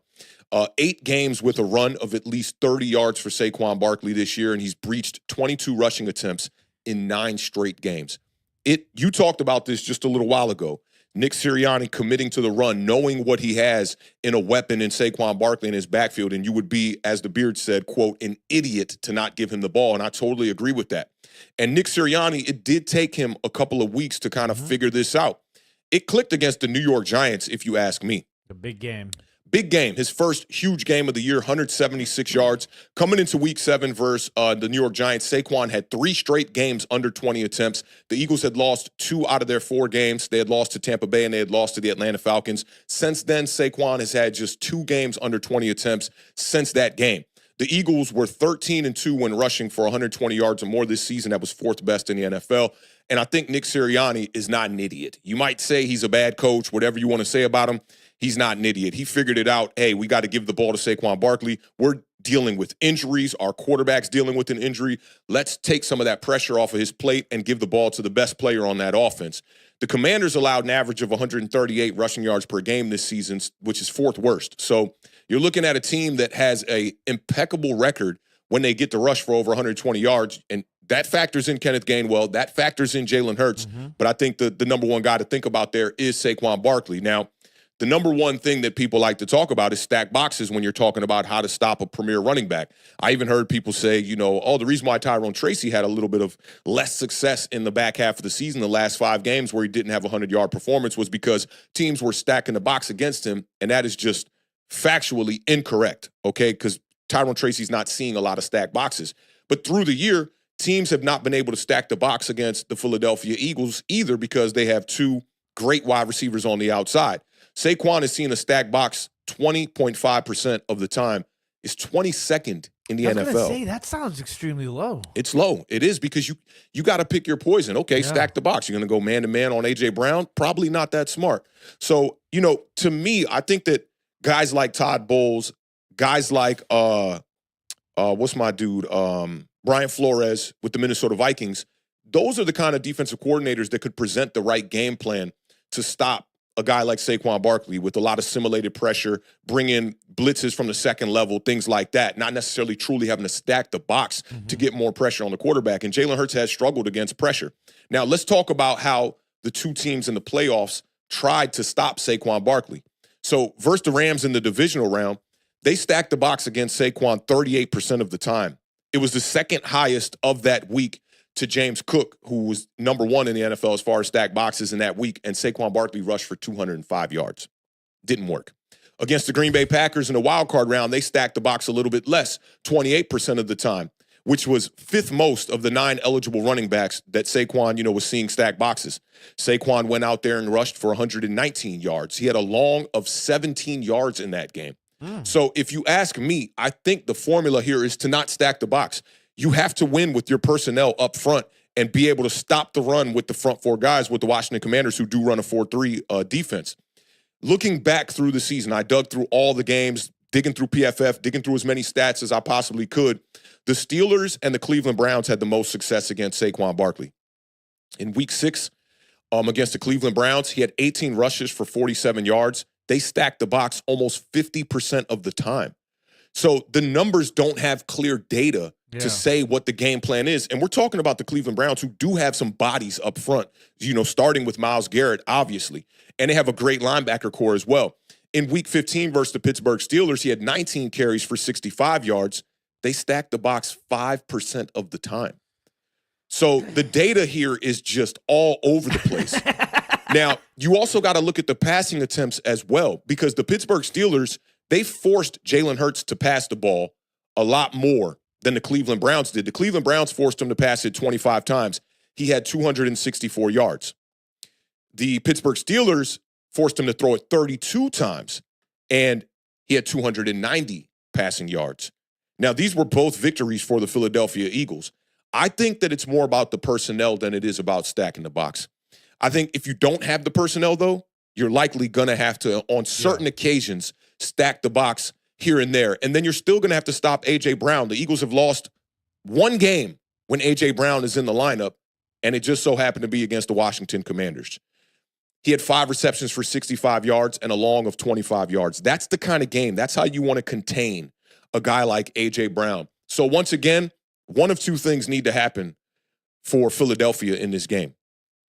Speaker 1: 8 games with a run of at least 30 yards for Saquon Barkley this year, and he's breached 22 rushing attempts in 9 straight games. You talked about this just a little while ago. Nick Sirianni committing to the run, knowing what he has in a weapon in Saquon Barkley in his backfield, and you would be, as the Beard said, quote, an idiot to not give him the ball, and I totally agree with that. And Nick Sirianni, it did take him a couple of weeks to kind of figure this out. it clicked against the New York Giants, if you ask me.
Speaker 2: A big game.
Speaker 1: Big game, his first huge game of the year, 176 yards. Coming into week 7 versus the New York Giants, Saquon had 3 straight games under 20 attempts. The Eagles had lost 2 out of their 4 games. They had lost to Tampa Bay and they had lost to the Atlanta Falcons. Since then, Saquon has had just 2 games under 20 attempts since that game. The Eagles were 13-2 when rushing for 120 yards or more this season. That was 4th best in the NFL. And I think Nick Sirianni is not an idiot. You might say he's a bad coach, whatever you want to say about him. He's not an idiot. He figured it out. Hey, we got to give the ball to Saquon Barkley. We're dealing with injuries. Our quarterback's dealing with an injury. Let's take some of that pressure off of his plate and give the ball to the best player on that offense. The Commanders allowed an average of 138 rushing yards per game this season, which is 4th worst. So you're looking at a team that has a impeccable record when they get to rush for over 120 yards, and that factors in Kenneth Gainwell. That factors in Jalen Hurts. But I think the number one guy to think about there is Saquon Barkley. Now, the number one thing that people like to talk about is stack boxes when you're talking about how to stop a premier running back. I even heard people say, the reason why Tyrone Tracy had a little bit of less success in the back half of the season, the last 5 games where he didn't have a 100-yard performance, was because teams were stacking the box against him, and that is just factually incorrect, okay? Because Tyrone Tracy's not seeing a lot of stacked boxes. But through the year, teams have not been able to stack the box against the Philadelphia Eagles either because they have 2 great wide receivers on the outside. Saquon has seen a stacked box 20.5% of the time. It's 22nd in the NFL.
Speaker 2: I was going to say, that sounds extremely low.
Speaker 1: It's low. It is because you got to pick your poison. Okay, stack the box. You're going to go man-to-man on A.J. Brown? Probably not that smart. So, to me, I think that guys like Todd Bowles, guys like, what's my dude, Brian Flores with the Minnesota Vikings, those are the kind of defensive coordinators that could present the right game plan to stop a guy like Saquon Barkley with a lot of simulated pressure, bring in blitzes from the second level, things like that, not necessarily truly having to stack the box to get more pressure on the quarterback. And Jalen Hurts has struggled against pressure. Now, let's talk about how the 2 teams in the playoffs tried to stop Saquon Barkley. So versus the Rams in the divisional round, they stacked the box against Saquon 38% of the time. It was the second highest of that week to James Cook, who was number 1 in the NFL as far as stacked boxes in that week, and Saquon Barkley rushed for 205 yards. Didn't work. Against the Green Bay Packers in the wild card round, they stacked the box a little bit less, 28% of the time, which was 5th most of the 9 eligible running backs that Saquon, was seeing stacked boxes. Saquon went out there and rushed for 119 yards. He had a long of 17 yards in that game. So if you ask me, I think the formula here is to not stack the box. You have to win with your personnel up front and be able to stop the run with the front 4 guys with the Washington Commanders, who do run a 4-3 defense. Looking back through the season, I dug through all the games, digging through PFF, digging through as many stats as I possibly could. The Steelers and the Cleveland Browns had the most success against Saquon Barkley. In week 6, against the Cleveland Browns, he had 18 rushes for 47 yards. They stacked the box almost 50% of the time. So the numbers don't have clear data to say what the game plan is. And we're talking about the Cleveland Browns, who do have some bodies up front, starting with Myles Garrett, obviously. And they have a great linebacker core as well. In week 15 versus the Pittsburgh Steelers, he had 19 carries for 65 yards. They stacked the box 5% of the time. So the data here is just all over the place. Now, you also got to look at the passing attempts as well, because the Pittsburgh Steelers, they forced Jalen Hurts to pass the ball a lot more than the Cleveland Browns did. The Cleveland Browns forced him to pass it 25 times. He had 264 yards. The Pittsburgh Steelers forced him to throw it 32 times, and he had 290 passing yards. Now, these were both victories for the Philadelphia Eagles. I think that it's more about the personnel than it is about stacking the box. I think if you don't have the personnel, though, you're likely going to have to, on certain occasions, stack the box here and there. And then you're still going to have to stop A.J. Brown. The Eagles have lost one game when A.J. Brown is in the lineup, and it just so happened to be against the Washington Commanders. He had 5 receptions for 65 yards and a long of 25 yards. That's the kind of game. That's how you want to contain a guy like A.J. Brown. So once again, one of two things need to happen for Philadelphia in this game.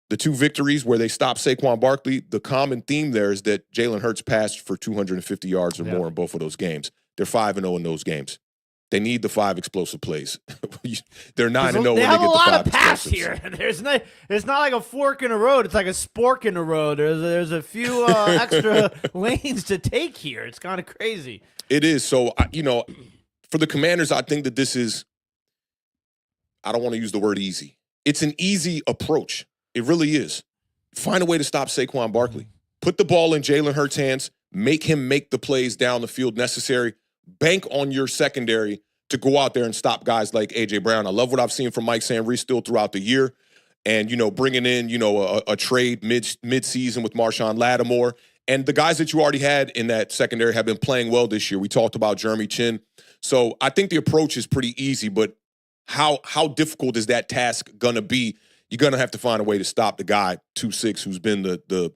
Speaker 1: The 2 victories where they stopped Saquon Barkley, the common theme there is that Jalen Hurts passed for 250 yards or more in both of those games. They're 5-0 in those games. They need the 5 explosive plays. They're 9-0 when they
Speaker 2: They
Speaker 1: get
Speaker 2: have
Speaker 1: the
Speaker 2: a lot
Speaker 1: 5
Speaker 2: of pass
Speaker 1: explosives.
Speaker 2: here. It's not like a fork in the road. It's like a spork in the road. There's a few extra lanes to take here. It's kind of crazy.
Speaker 1: It is. So, for the Commanders, I think that this is, I don't want to use the word easy. It's an easy approach. It really is. Find a way to stop Saquon Barkley. Put the ball in Jalen Hurts' hands. Make him make the plays down the field necessary. Bank on your secondary to go out there and stop guys like A.J. Brown. I love what I've seen from Mike Sanry still throughout the year. And, bringing in, a trade mid-season with Marshawn Lattimore. And the guys that you already had in that secondary have been playing well this year. We talked about Jeremy Chin. So I think the approach is pretty easy, but how difficult is that task going to be? You're going to have to find a way to stop the guy 2-6 who's been the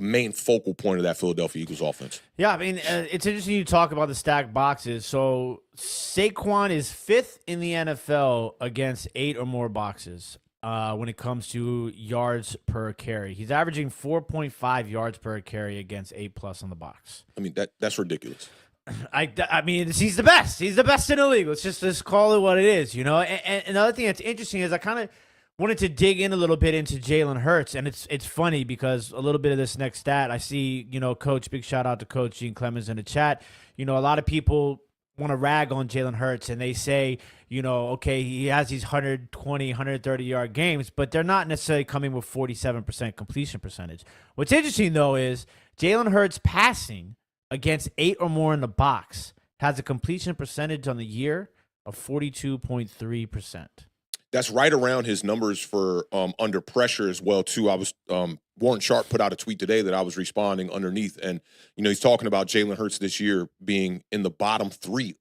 Speaker 1: main focal point of that Philadelphia Eagles offense.
Speaker 2: Yeah, I mean, it's interesting you talk about the stacked boxes. So Saquon is 5th in the NFL against 8 or more boxes when it comes to yards per carry. He's averaging 4.5 yards per carry against 8+ on the box.
Speaker 1: I mean, that's ridiculous.
Speaker 2: I mean, he's the best. He's the best in the league. Let's just call it what it is, And another thing that's interesting is I kind of wanted to dig in a little bit into Jalen Hurts, and it's funny because a little bit of this next stat, I see, Coach, big shout out to Coach Gene Clemens in the chat. A lot of people want to rag on Jalen Hurts, and they say, okay, he has these 120, 130-yard games, but they're not necessarily coming with 47% completion percentage. What's interesting, though, is Jalen Hurts passing against 8 or more in the box has a completion percentage on the year of 42.3%.
Speaker 1: That's right around his numbers for under pressure as well, too. I was Warren Sharp put out a tweet today that I was responding underneath, and he's talking about Jalen Hurts this year being in the bottom 3,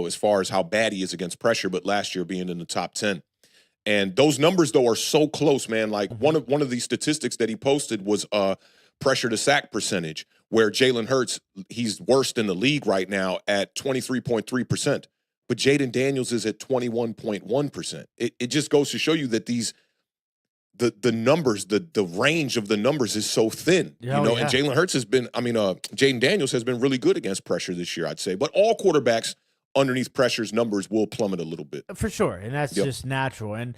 Speaker 1: as far as how bad he is against pressure, but last year being in the top 10. And those numbers though are so close, man. Like one of these statistics that he posted was pressure to sack percentage, where Jalen Hurts, he's worst in the league right now at 23.3%. But Jaden Daniels is at 21.1%. It just goes to show you that the numbers, the range of the numbers is so thin.
Speaker 2: Yeah,
Speaker 1: and Jalen Hurts has been, Jaden Daniels has been really good against pressure this year, I'd say. But all quarterbacks underneath pressure's numbers will plummet a little bit.
Speaker 2: For sure, and that's just natural. And,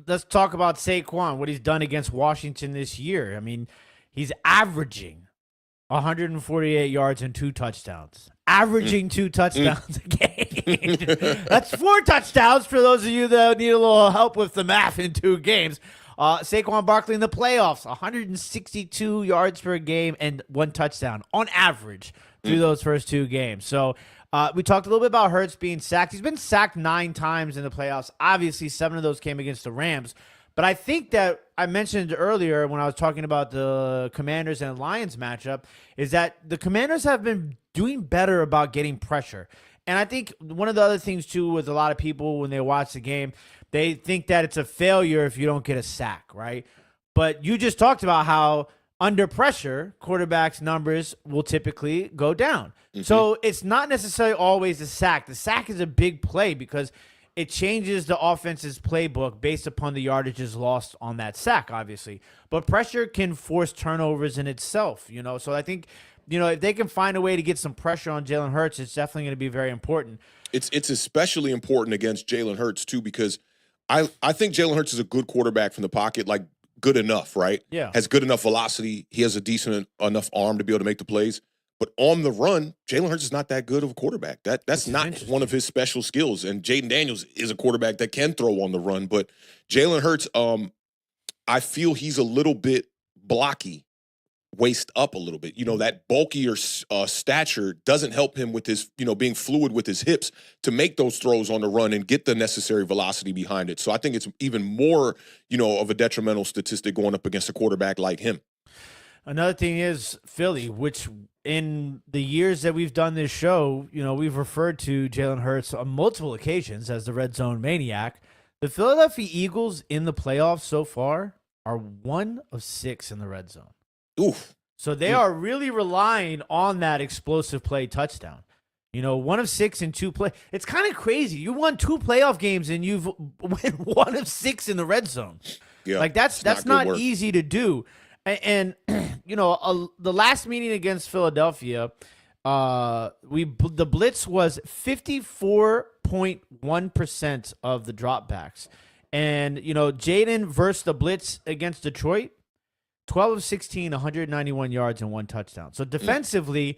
Speaker 2: let's talk about Saquon, what he's done against Washington this year. He's averaging 148 yards and 2 touchdowns. Averaging 2 touchdowns a game. That's 4 touchdowns for those of you that need a little help with the math in 2 games. Saquon Barkley in the playoffs, 162 yards per game and 1 touchdown on average through those first 2 games. So we talked a little bit about Hurts being sacked. He's been sacked 9 times in the playoffs. Obviously, 7 of those came against the Rams. But I think that I mentioned earlier when I was talking about the Commanders and Lions matchup is that the Commanders have been doing better about getting pressure. And I think one of the other things, too, with a lot of people when they watch the game, they think that it's a failure if you don't get a sack, right? But you just talked about how under pressure, quarterbacks' numbers will typically go down. So it's not necessarily always a sack. The sack is a big play because it changes the offense's playbook based upon the yardages lost on that sack, obviously. But pressure can force turnovers in itself, So I think, if they can find a way to get some pressure on Jalen Hurts, it's definitely going to be very important.
Speaker 1: It's especially important against Jalen Hurts, too, because I think Jalen Hurts is a good quarterback from the pocket, like good enough, right?
Speaker 2: Yeah.
Speaker 1: Has good enough velocity. He has a decent enough arm to be able to make the plays. But on the run, Jalen Hurts is not that good of a quarterback. That's not one of his special skills. And Jaden Daniels is a quarterback that can throw on the run. But Jalen Hurts, I feel he's a little bit blocky, waist up a little bit. That bulkier stature doesn't help him with his, being fluid with his hips to make those throws on the run and get the necessary velocity behind it. So I think it's even more, of a detrimental statistic going up against a quarterback like him.
Speaker 2: Another thing is Philly, which in the years that we've done this show, we've referred to Jalen Hurts on multiple occasions as the red zone maniac. The Philadelphia Eagles in the playoffs so far are 1 of 6 in the red zone.
Speaker 1: Oof.
Speaker 2: So they are really relying on that explosive play touchdown. 1 of 6 in 2 play. It's kind of crazy. You won 2 playoff games and you've won 1 of 6 in the red zone.
Speaker 1: Yeah,
Speaker 2: like that's not easy to do. And the last meeting against Philadelphia, the blitz was 54 7.1% of the dropbacks. And, Jaden versus the blitz against Detroit, 12 of 16, 191 yards and 1 touchdown. So defensively,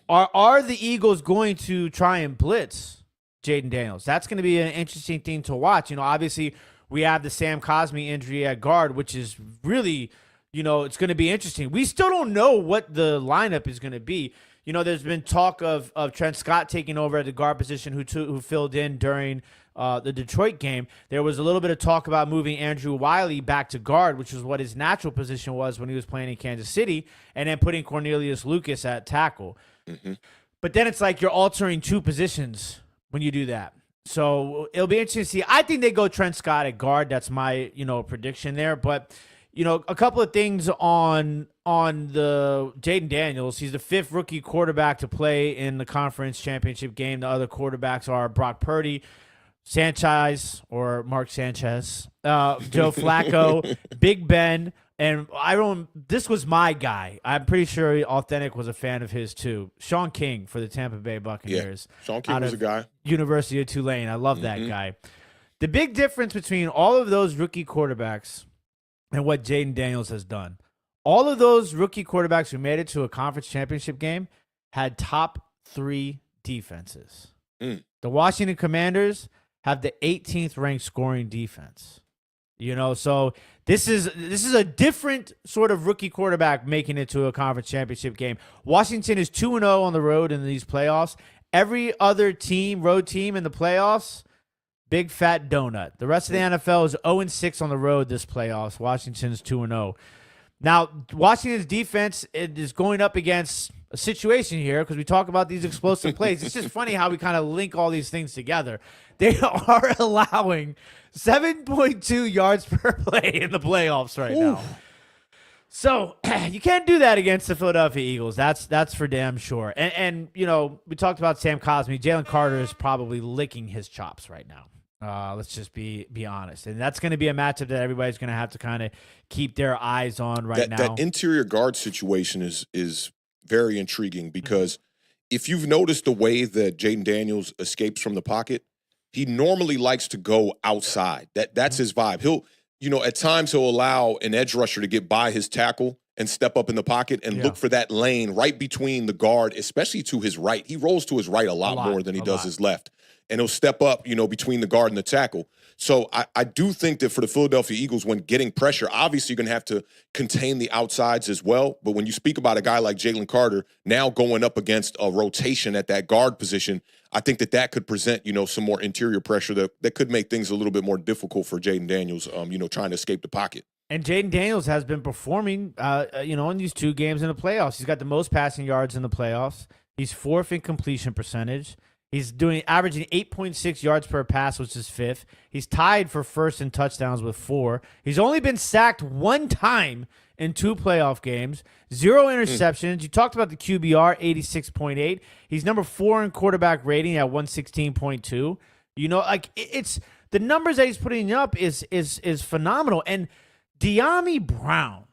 Speaker 2: are the Eagles going to try and blitz Jaden Daniels? That's going to be an interesting thing to watch. Obviously we have the Sam Cosmi injury at guard, which is really, it's going to be interesting. We still don't know what the lineup is going to be. There's been talk of Trent Scott taking over at the guard position, who filled in during the Detroit game. There was a little bit of talk about moving Andrew Wiley back to guard, which was what his natural position was when he was playing in Kansas City, and then putting Cornelius Lucas at tackle. But then it's like you're altering 2 positions when you do that. So it'll be interesting to see. I think they go Trent Scott at guard. That's my prediction there. But a couple of things on the Jaden Daniels. He's the 5th rookie quarterback to play in the conference championship game. The other quarterbacks are Brock Purdy, Sanchez or Mark Sanchez, Joe Flacco, Big Ben, and this was my guy. I'm pretty sure Authentic was a fan of his too. Sean King for the Tampa Bay Buccaneers.
Speaker 1: Yeah, Sean King was a guy.
Speaker 2: University of Tulane. I love that guy. The big difference between all of those rookie quarterbacks and what Jaden Daniels has done, all of those rookie quarterbacks who made it to a conference championship game had top 3 defenses. The Washington Commanders have the 18th ranked scoring defense. So this is a different sort of rookie quarterback making it to a conference championship game. Washington is 2-0 on the road in these playoffs. Every other road team in the playoffs, big fat donut. The rest of the NFL is 0-6 on the road this playoffs. Washington's 2-0. Now, Washington's defense is going up against a situation here because we talk about these explosive plays. It's just funny how we kind of link all these things together. They are allowing 7.2 yards per play in the playoffs right now. So you can't do that against the Philadelphia Eagles. That's for damn sure. And we talked about Sam Cosmi. Jalen Carter is probably licking his chops right now. Let's just be honest. And that's going to be a matchup that everybody's going to have to kind of keep their eyes on now.
Speaker 1: That interior guard situation is very intriguing because if you've noticed the way that Jaden Daniels escapes from the pocket, he normally likes to go outside. That's his vibe. He'll, at times he'll allow an edge rusher to get by his tackle and step up in the pocket and look for that lane right between the guard, especially to his right. He rolls to his right a lot more than he does his left. And he'll step up, between the guard and the tackle. So I do think that for the Philadelphia Eagles, when getting pressure, obviously you're going to have to contain the outsides as well. But when you speak about a guy like Jalen Carter now going up against a rotation at that guard position, I think that could present, some more interior pressure that could make things a little bit more difficult for Jaden Daniels, trying to escape the pocket.
Speaker 2: And Jaden Daniels has been performing, in these 2 games in the playoffs. He's got the most passing yards in the playoffs. He's 4th in completion percentage. He's averaging 8.6 yards per pass, which is 5th. He's tied for 1st in touchdowns with 4. He's only been sacked 1 time in 2 playoff games. 0 interceptions. You talked about the QBR, 86.8. He's number 4 in quarterback rating at 116.2. It's the numbers that he's putting up is phenomenal. And De'Ami Brown,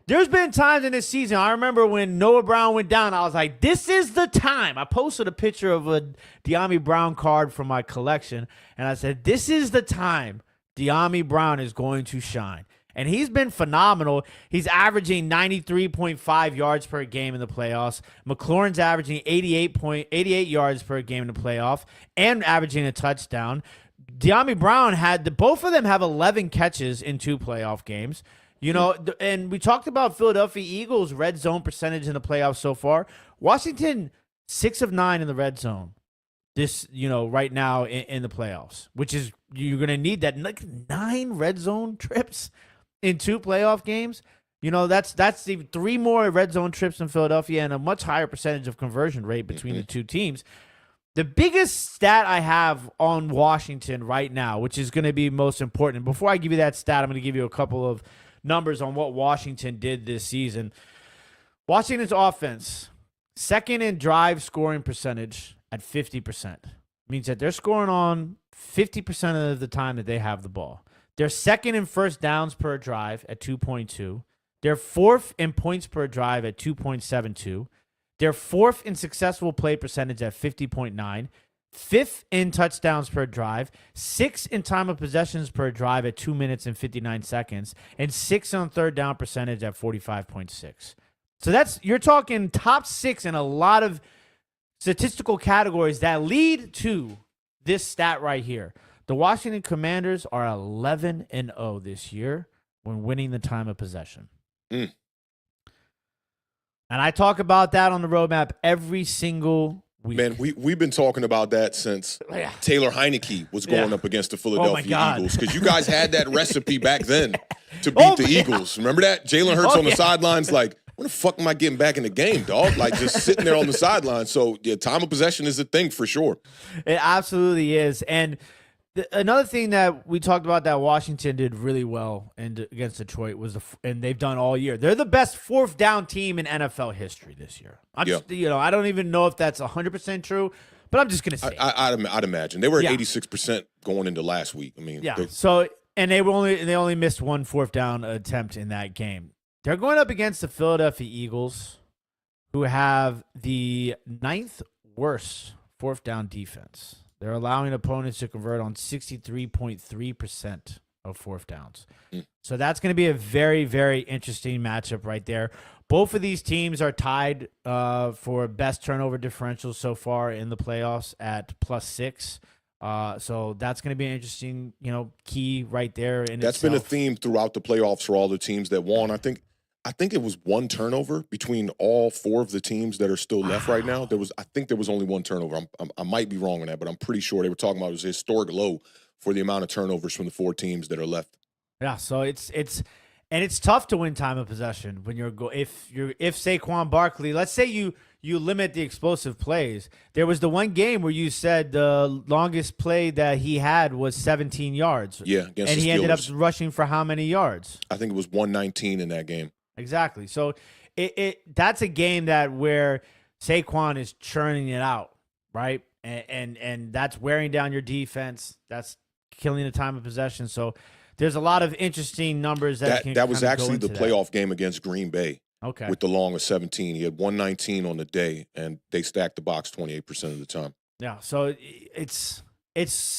Speaker 2: there's been times in this season, I remember when Noah Brown went down, I was like, this is the time. I posted a picture of a De'Ami Brown card from my collection, and I said, this is the time De'Ami Brown is going to shine. And he's been phenomenal. He's averaging 93.5 yards per game in the playoffs. McLaurin's averaging 88 yards per game in the playoff and averaging a touchdown. De'Ami Brown both of them have 11 catches in 2 playoff games. And we talked about Philadelphia Eagles' red zone percentage in the playoffs so far. Washington, 6 of 9 in the red zone. Right now in the playoffs, which is you're going to need that 9 red zone trips in 2 playoff games. That's 3 more red zone trips in Philadelphia and a much higher percentage of conversion rate between the 2 teams. The biggest stat I have on Washington right now, which is going to be most important. Before I give you that stat, I'm going to give you a couple of numbers on what Washington did this season. Washington's offense, 2nd in drive scoring percentage at 50%. Means that they're scoring on 50% of the time that they have the ball. They're 2nd in first downs per drive at 2.2. They're 4th in points per drive at 2.72. They're 4th in successful play percentage at 50.9. 5th in touchdowns per drive, 6th in time of possessions per drive at 2 minutes and 59 seconds, and 6th on third down percentage at 45.6. So you're talking top 6 in a lot of statistical categories that lead to this stat right here. The Washington Commanders are 11-0 this year when winning the time of possession. And I talk about that on the roadmap every single week.
Speaker 1: Man, we've been talking about that since Taylor Heineke was going up against the Philadelphia Eagles, because you guys had that recipe back then to beat the Eagles. Remember that? Jalen Hurts on the sidelines like, when the fuck am I getting back in the game, dog? Like, just sitting there on the sideline. So, yeah, time of possession is a thing for sure.
Speaker 2: It absolutely is. And another thing that we talked about that Washington did really well against Detroit was and they've done all year. They're the best 4th down team in NFL history this year. I don't even know if that's 100% true, but I'm just gonna say
Speaker 1: I'd imagine they were at 86% going into last week. I mean,
Speaker 2: So they only missed one 4th down attempt in that game. They're going up against the Philadelphia Eagles, who have the 9th worst 4th down defense. They're allowing opponents to convert on 63.3% of 4th downs. So that's going to be a very, very interesting matchup right there. Both of these teams are tied for best turnover differential so far in the playoffs at +6. So that's going to be an interesting, key right there. That's
Speaker 1: been a theme throughout the playoffs for all the teams that won. I think it was one turnover between all 4 of the teams that are still left right now. I think there was only one turnover. I might be wrong on that, but I'm pretty sure they were talking about it was a historic low for the amount of turnovers from the 4 teams that are left.
Speaker 2: Yeah, so it's tough to win time of possession when if Saquon Barkley, let's say you limit the explosive plays. There was the one game where you said the longest play that he had was 17 yards.
Speaker 1: Yeah, against the Steelers.
Speaker 2: And he ended up rushing for how many yards?
Speaker 1: I think it was 119 in that game.
Speaker 2: Exactly. So that's a game where Saquon is churning it out, right? And that's wearing down your defense. That's killing the time of possession. So there's a lot of interesting numbers that
Speaker 1: was actually the playoff game against Green Bay.
Speaker 2: Okay.
Speaker 1: With the long of 17. He had 119 on the day, and they stacked the box 28% of the time.
Speaker 2: Yeah, so it's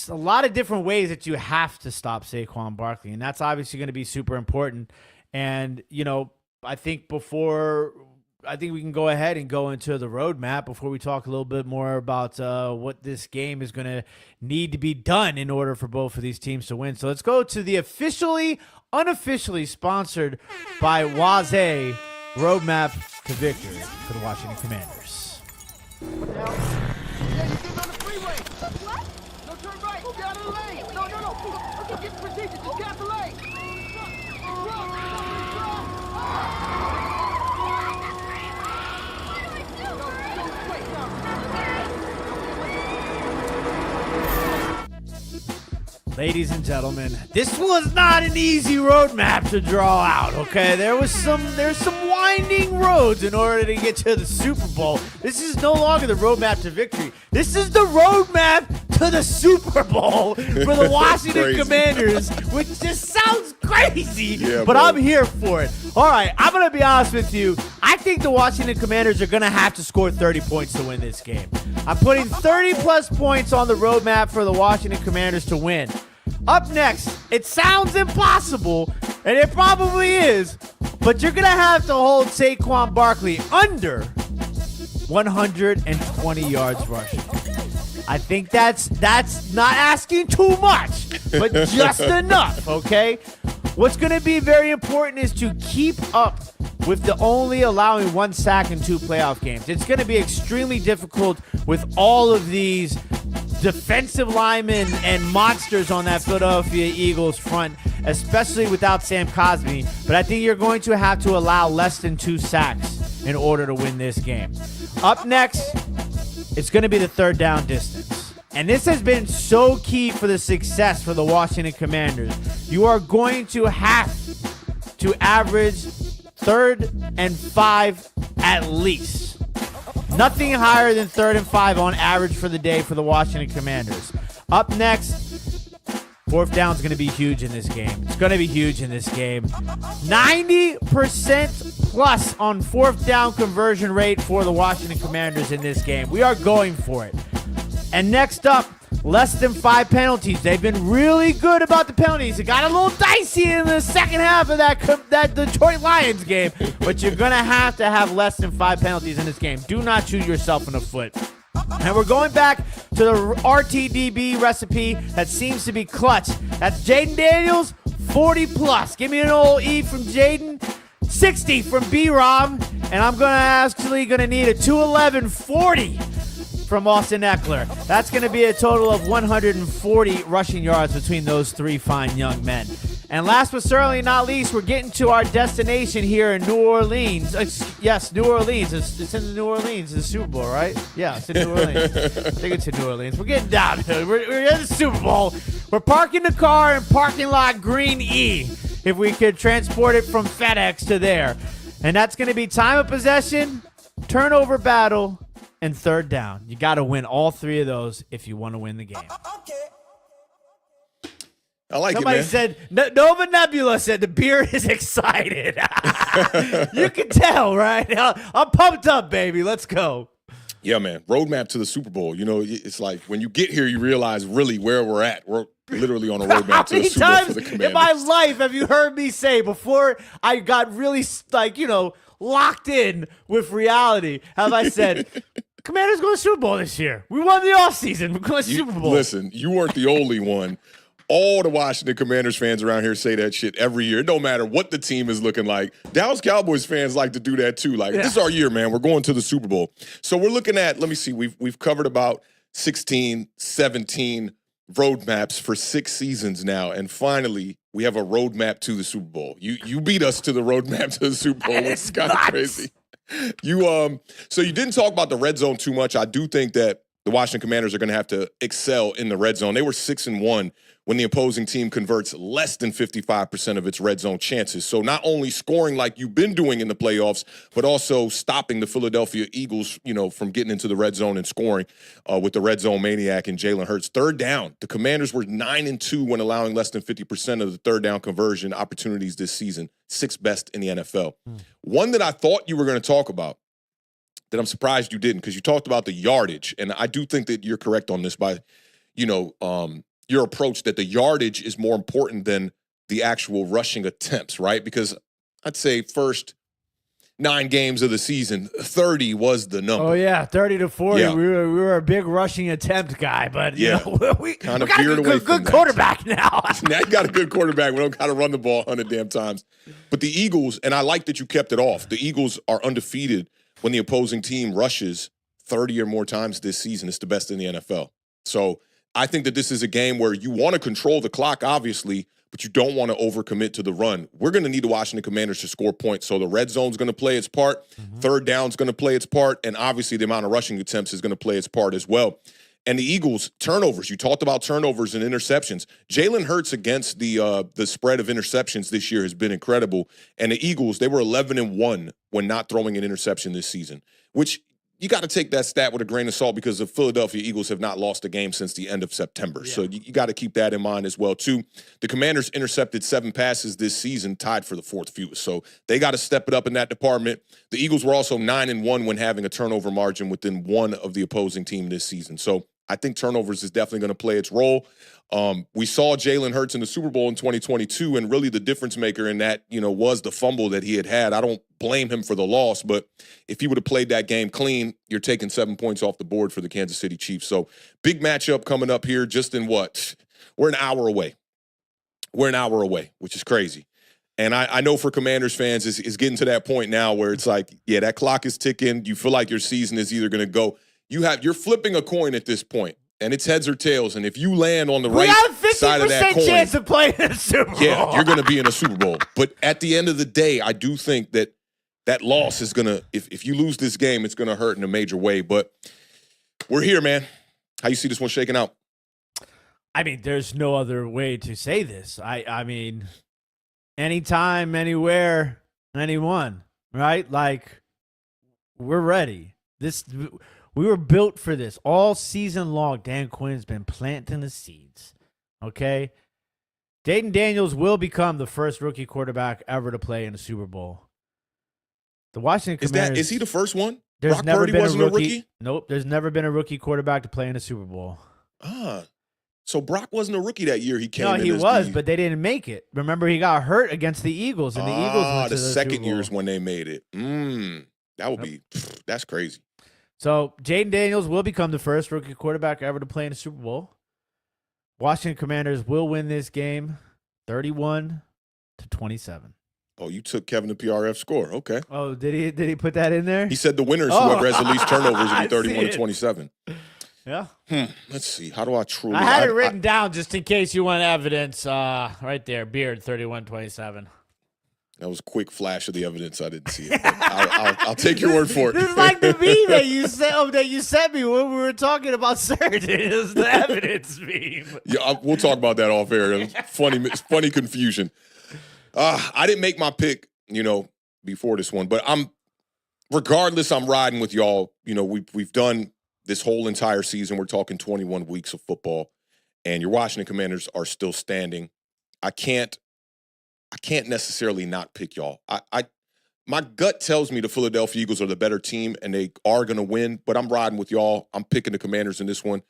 Speaker 2: a lot of different ways that you have to stop Saquon Barkley, and that's obviously going to be super important. And, I think we can go ahead and go into the roadmap before we talk a little bit more about what this game is going to need to be done in order for both of these teams to win. So let's go to the unofficially sponsored by Waze roadmap to victory for the Washington Commanders.
Speaker 3: What the hell? Yeah, you're getting on the freeway. What? No, turn right. Go down the lane. No. Okay, get the procedure. Just get the lane.
Speaker 2: Ladies and gentlemen, this was not an easy roadmap to draw out, okay? There's some winding roads in order to get to the Super Bowl. This is no longer the roadmap to victory. This is the roadmap to the Super Bowl for the Washington Commanders, which just sounds crazy, but I'm here for it. All right, I'm going to be honest with you. I think the Washington Commanders are going to have to score 30 points to win this game. I'm putting 30-plus points on the roadmap for the Washington Commanders to win. Up next, it sounds impossible, and it probably is, but you're going to have to hold Saquon Barkley under 120 yards rushing. I think that's not asking too much, but just enough, okay? What's going to be very important is to keep up with the only allowing 1 sack in 2 playoff games. It's going to be extremely difficult with all of these defensive linemen and monsters on that Philadelphia Eagles front, especially without Sam Cosmi. But I think you're going to have to allow less than 2 sacks in order to win this game. Up next, it's going to be the third down distance. And this has been so key for the success for the Washington Commanders. You are going to have to average 3rd and 5 at least. Nothing higher than 3rd and 5 on average for the day for the Washington Commanders. Up next, 4th down is going to be huge in this game. It's going to be huge in this game. 90% plus on 4th down conversion rate for the Washington Commanders in this game. We are going for it. And next up, less than 5 penalties. They've been really good about the penalties. It got a little dicey in the second half of that Detroit Lions game, but you're going to have less than 5 penalties in this game. Do not shoot yourself in the foot. And we're going back to the RTDB recipe that seems to be clutch. That's Jaden Daniels, 40 plus. Give me an old E from Jaden, 60 from B-Rob, and I'm actually going to need a 211 40 from Austin Eckler. That's going to be a total of 140 rushing yards between those three fine young men. And last but certainly not least, we're getting to our destination here in New Orleans. Yes, New Orleans. It's in New Orleans. It's the Super Bowl, right? Yeah, it's in New Orleans. I think it's in New Orleans. We're getting down here. We're in the Super Bowl. We're parking the car in parking lot green E, if we could transport it from FedEx to there. And that's going to be time of possession, turnover battle, and third down. You got to win all three of those if you want to win the game.
Speaker 1: I like
Speaker 2: Somebody
Speaker 1: it, man.
Speaker 2: said, Nova Nebula said the beard is excited. You can tell, right? I'm pumped up, baby. Let's go.
Speaker 1: Yeah, man. Roadmap to the Super Bowl. You know, it's like when you get here, you realize really where we're at. We're literally on a roadmap to the Super Bowl for the Commanders.
Speaker 2: How many times in my life have you heard me say before I got really, locked in with reality, have I said, Commanders going to Super Bowl this year. We won the offseason. We're going to Super Bowl.
Speaker 1: Listen, you weren't the only one. All the Washington Commanders fans around here say that shit every year. It don't matter what the team is looking like. Dallas Cowboys fans like to do that too. This is our year, man. We're going to the Super Bowl. So we're looking at, let me see, we've covered about 16, 17 roadmaps for 6 seasons now. And finally, we have a roadmap to the Super Bowl. You beat us to the roadmap to the Super Bowl. It's kind of crazy. So you didn't talk about the red zone too much. I do think that the Washington Commanders are going to have to excel in the red zone. They were 6-1 when the opposing team converts less than 55% of its red zone chances. So not only scoring like you've been doing in the playoffs, but also stopping the Philadelphia Eagles, from getting into the red zone and scoring with the red zone maniac and Jalen Hurts. Third down, the Commanders were 9-2 when allowing less than 50% of the third down conversion opportunities this season, 6th best in the NFL. One that I thought you were going to talk about that I'm surprised you didn't, because you talked about the yardage, and I do think that you're correct on this by, your approach that the yardage is more important than the actual rushing attempts, right? Because I'd say first 9 games of the season, 30 was the number.
Speaker 2: Oh, yeah, 30 to 40.
Speaker 1: Yeah.
Speaker 2: We were a big rushing attempt guy, but we
Speaker 1: kind of
Speaker 2: got
Speaker 1: veered
Speaker 2: a
Speaker 1: away from
Speaker 2: good
Speaker 1: that.
Speaker 2: quarterback now.
Speaker 1: Now you got a good quarterback. We don't got to run the ball 100 damn times. But the Eagles, and I like that you kept it off, the Eagles are undefeated when the opposing team rushes 30 or more times this season. It's the best in the NFL. So I think that this is a game where you want to control the clock, obviously, but you don't want to overcommit to the run. We're going to need the Washington Commanders to score points. So the red zone's going to play its part. Third down's going to play its part. And obviously the amount of rushing attempts is going to play its part as well. And the Eagles, turnovers. You talked about turnovers and interceptions. Jalen Hurts against the spread of interceptions this year has been incredible. And the Eagles, they were 11-1 when not throwing an interception this season, which you got to take that stat with a grain of salt because the Philadelphia Eagles have not lost a game since the end of September. Yeah. So you got to keep that in mind as well, too. The Commanders intercepted 7 passes this season, tied for the 4th fewest. So they got to step it up in that department. The Eagles were also 9-1 when having a turnover margin within one of the opposing team this season. So I think turnovers is definitely going to play its role. We saw Jalen Hurts in the Super Bowl in 2022, and really the difference maker in that, was the fumble that he had. I don't blame him for the loss, but if he would have played that game clean, you're taking 7 points off the board for the Kansas City Chiefs. So big matchup coming up here just in what? We're an hour away. We're an hour away, which is crazy. And I know for Commanders fans, it's getting to that point now where it's like, yeah, that clock is ticking. You feel like your season is either going to go. You're flipping a coin at this point, and it's heads or tails. And if you land on the right side of that coin,
Speaker 2: 50% chance of playing in a Super Bowl.
Speaker 1: Yeah, you're going to be in a Super Bowl. But at the end of the day, I do think that loss is going to, if you lose this game, it's going to hurt in a major way. But we're here, man. How you see this one shaking out?
Speaker 2: I mean, there's no other way to say this. I mean, anytime, anywhere, anyone, right? Like, we're ready. We were built for this. All season long, Dan Quinn's been planting the seeds. Okay? Jaden Daniels will become the first rookie quarterback ever to play in a Super Bowl. The Washington Commanders.
Speaker 1: Is he the first one?
Speaker 2: There's
Speaker 1: Brock
Speaker 2: never
Speaker 1: Purdy
Speaker 2: been
Speaker 1: wasn't
Speaker 2: a
Speaker 1: a
Speaker 2: rookie.
Speaker 1: rookie?
Speaker 2: Nope. There's never been a rookie quarterback to play in a Super Bowl.
Speaker 1: So Brock wasn't a rookie that year. He came
Speaker 2: No,
Speaker 1: in
Speaker 2: he
Speaker 1: as
Speaker 2: was,
Speaker 1: the,
Speaker 2: but they didn't make it. Remember, he got hurt against the Eagles, and the Eagles went to
Speaker 1: the second
Speaker 2: Super Bowl.
Speaker 1: years when they made it. That would be that's crazy.
Speaker 2: So Jaden Daniels will become the first rookie quarterback ever to play in a Super Bowl. Washington Commanders will win this game 31-27.
Speaker 1: Oh, you took Kevin the PRF score. Okay.
Speaker 2: Oh, did he put that in there?
Speaker 1: He said the winners,
Speaker 2: Oh.
Speaker 1: whoever has the least turnovers, will
Speaker 2: I
Speaker 1: be
Speaker 2: see it.
Speaker 1: 31-27.
Speaker 2: Yeah.
Speaker 1: Let's see. How do I truly?
Speaker 2: I had it written down just in case you want evidence. Right there, Beard 31-27.
Speaker 1: That was a quick flash of the evidence. I didn't see it. But I'll take your word for it.
Speaker 2: This is like the meme that you sent me when we were talking about surgeons. It was the evidence meme.
Speaker 1: Yeah, we'll talk about that off air. It was funny confusion. I didn't make my pick, before this one, but I'm riding with y'all. We've done this whole entire season. We're talking 21 weeks of football, and your Washington Commanders are still standing. I can't necessarily not pick y'all. My gut tells me the Philadelphia Eagles are the better team, and they are going to win, but I'm riding with y'all. I'm picking the Commanders in this one.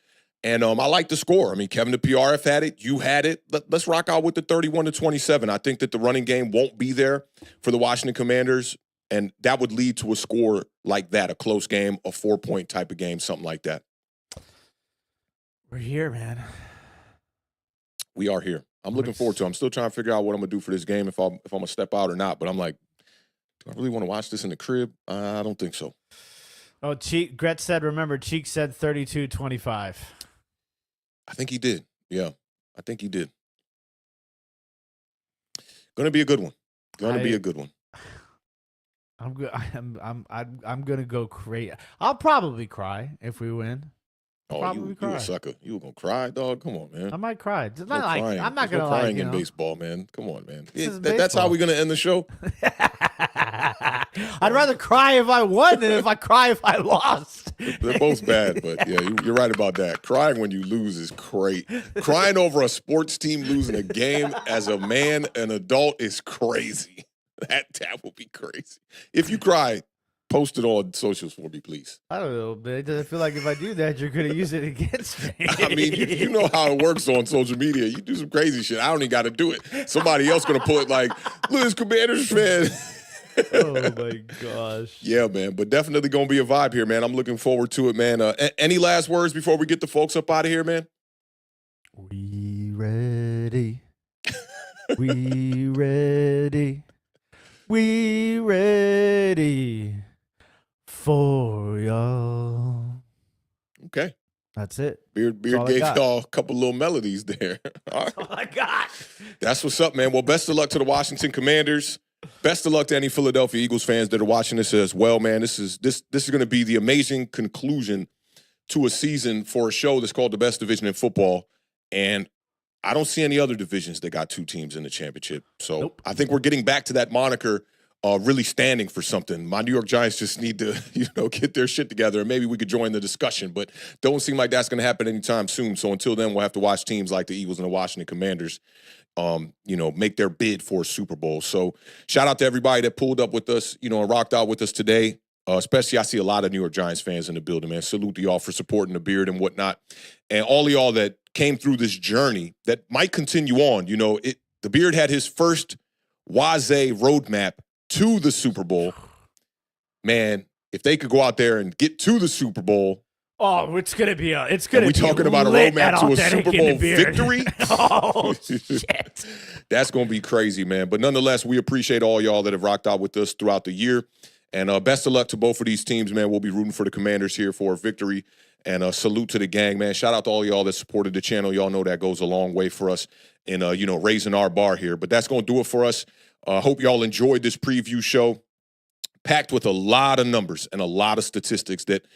Speaker 1: And I like the score. I mean, Kevin the PRF had it. You had it. Let's rock out with the 31-27. I think that the running game won't be there for the Washington Commanders, and that would lead to a score like that, a close game, a 4-point type of game, something like that.
Speaker 2: We're here, man.
Speaker 1: We are here. I'm looking forward to it. I'm still trying to figure out what I'm going to do for this game, if I'm going to step out or not. But I'm like, do I really want to watch this in the crib? I don't think so.
Speaker 2: Oh, Gretz said, remember, Cheek said 32-25.
Speaker 1: I think he did. Yeah, I think he did. Going to be a good one. Going to be a good one.
Speaker 2: I'm gonna go crazy. I'll probably cry if we win.
Speaker 1: Oh, you a sucker. You were going to cry, dog? Come on, man.
Speaker 2: I might cry. It's not
Speaker 1: No
Speaker 2: like
Speaker 1: crying.
Speaker 2: I'm not
Speaker 1: There's
Speaker 2: gonna
Speaker 1: no
Speaker 2: like
Speaker 1: crying in baseball, man. Come on, man. That's how we're going to end the show?
Speaker 2: I'd rather cry if I won than if I cry if I lost.
Speaker 1: They're both bad, but yeah, you're right about that. Crying when you lose is great. Crying over a sports team losing a game as a man, an adult, is crazy. That will be crazy. If you cry, post it on socials for me, please.
Speaker 2: I don't know, but I feel like if I do that, you're going to use it against me.
Speaker 1: I mean, you know how it works on social media. You do some crazy shit. I don't even got to do it. Somebody else going to put like, look, this Commanders fan.
Speaker 2: Oh, my gosh.
Speaker 1: Yeah, man, but definitely going to be a vibe here, man. I'm looking forward to it, man. Any last words before we get the folks up out of here, man?
Speaker 2: We ready. We ready. We ready for y'all.
Speaker 1: Okay.
Speaker 2: That's it.
Speaker 1: Beard gave y'all a couple little melodies there. All right.
Speaker 2: Oh, my God.
Speaker 1: That's what's up, man. Well, best of luck to the Washington Commanders. Best of luck to any Philadelphia Eagles fans that are watching this as well, man. This is going to be the amazing conclusion to a season for a show that's called the Best Division in Football. And I don't see any other divisions that got two teams in the championship. So
Speaker 2: Nope.
Speaker 1: I think we're getting back to that moniker, really standing for something. My New York Giants just need to, get their shit together, and maybe we could join the discussion. But don't seem like that's going to happen anytime soon. So until then, we'll have to watch teams like the Eagles and the Washington Commanders, make their bid for a Super Bowl. So shout out to everybody that pulled up with us, and rocked out with us today. Especially, I see a lot of New York Giants fans in the building, man. Salute to y'all for supporting the beard and whatnot. And all of y'all that came through this journey that might continue on. The beard had his first Wase roadmap to the Super Bowl. Man, if they could go out there and get to the Super Bowl.
Speaker 2: Oh, it's gonna be
Speaker 1: we talking about a roadmap to a Super Bowl victory?
Speaker 2: Oh, shit.
Speaker 1: That's going to be crazy, man. But nonetheless, we appreciate all y'all that have rocked out with us throughout the year. And best of luck to both of these teams, man. We'll be rooting for the Commanders here for a victory. And salute to the gang, man. Shout out to all y'all that supported the channel. Y'all know that goes a long way for us in, raising our bar here. But that's going to do it for us. Hope y'all enjoyed this preview show, packed with a lot of numbers and a lot of statistics that,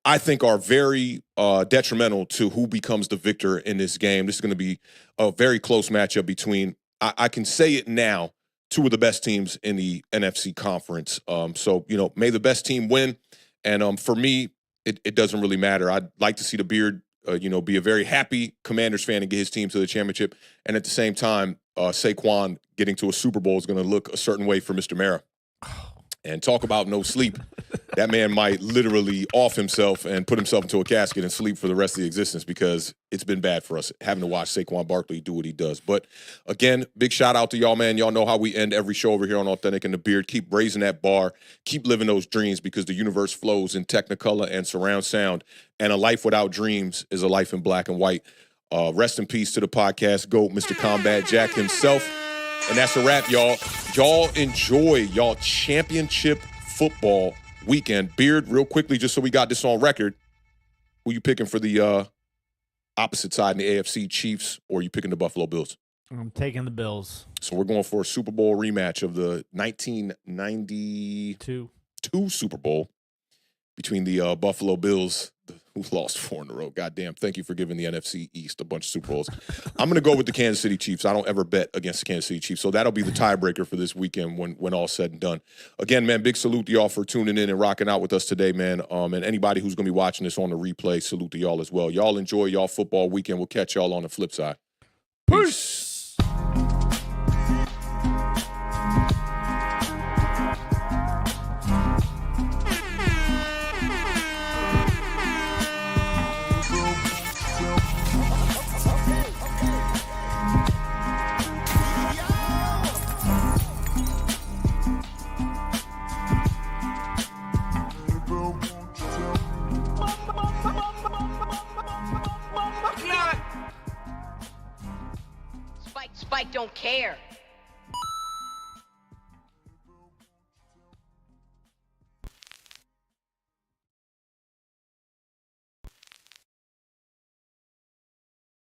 Speaker 1: I think are very detrimental to who becomes the victor in this game. This is going to be a very close matchup between, I can say it now, two of the best teams in the NFC Conference. So, may the best team win. And for me, it doesn't really matter. I'd like to see the beard, be a very happy Commanders fan and get his team to the championship. And at the same time, Saquon getting to a Super Bowl is going to look a certain way for Mr. Mara. And talk about no sleep. That man might literally off himself and put himself into a casket and sleep for the rest of the existence because it's been bad for us having to watch Saquon Barkley do what he does. But again, big shout out to y'all, man. Y'all know how we end every show over here on Authentic and the Beard. Keep raising that bar. Keep living those dreams because the universe flows in Technicolor and surround sound. And a life without dreams is a life in black and white. Rest in peace to the podcast GOAT, Mr. Combat Jack himself. And that's a wrap, y'all. Y'all enjoy y'all championship football weekend. Beard, real quickly, just so we got this on record, who you picking for the opposite side in the AFC, Chiefs, or you picking the Buffalo Bills?
Speaker 2: I'm taking the Bills.
Speaker 1: So we're going for a Super Bowl rematch of the 1992 Super Bowl between the Buffalo Bills, who lost 4 in a row. Goddamn, thank you for giving the NFC East a bunch of Super Bowls. I'm going to go with the Kansas City Chiefs. I don't ever bet against the Kansas City Chiefs, so that'll be the tiebreaker for this weekend when all's said and done. Again, man, big salute to y'all for tuning in and rocking out with us today, man. And anybody who's going to be watching this on the replay, salute to y'all as well. Y'all enjoy y'all football weekend. We'll catch y'all on the flip side. Peace.
Speaker 4: Spike don't care.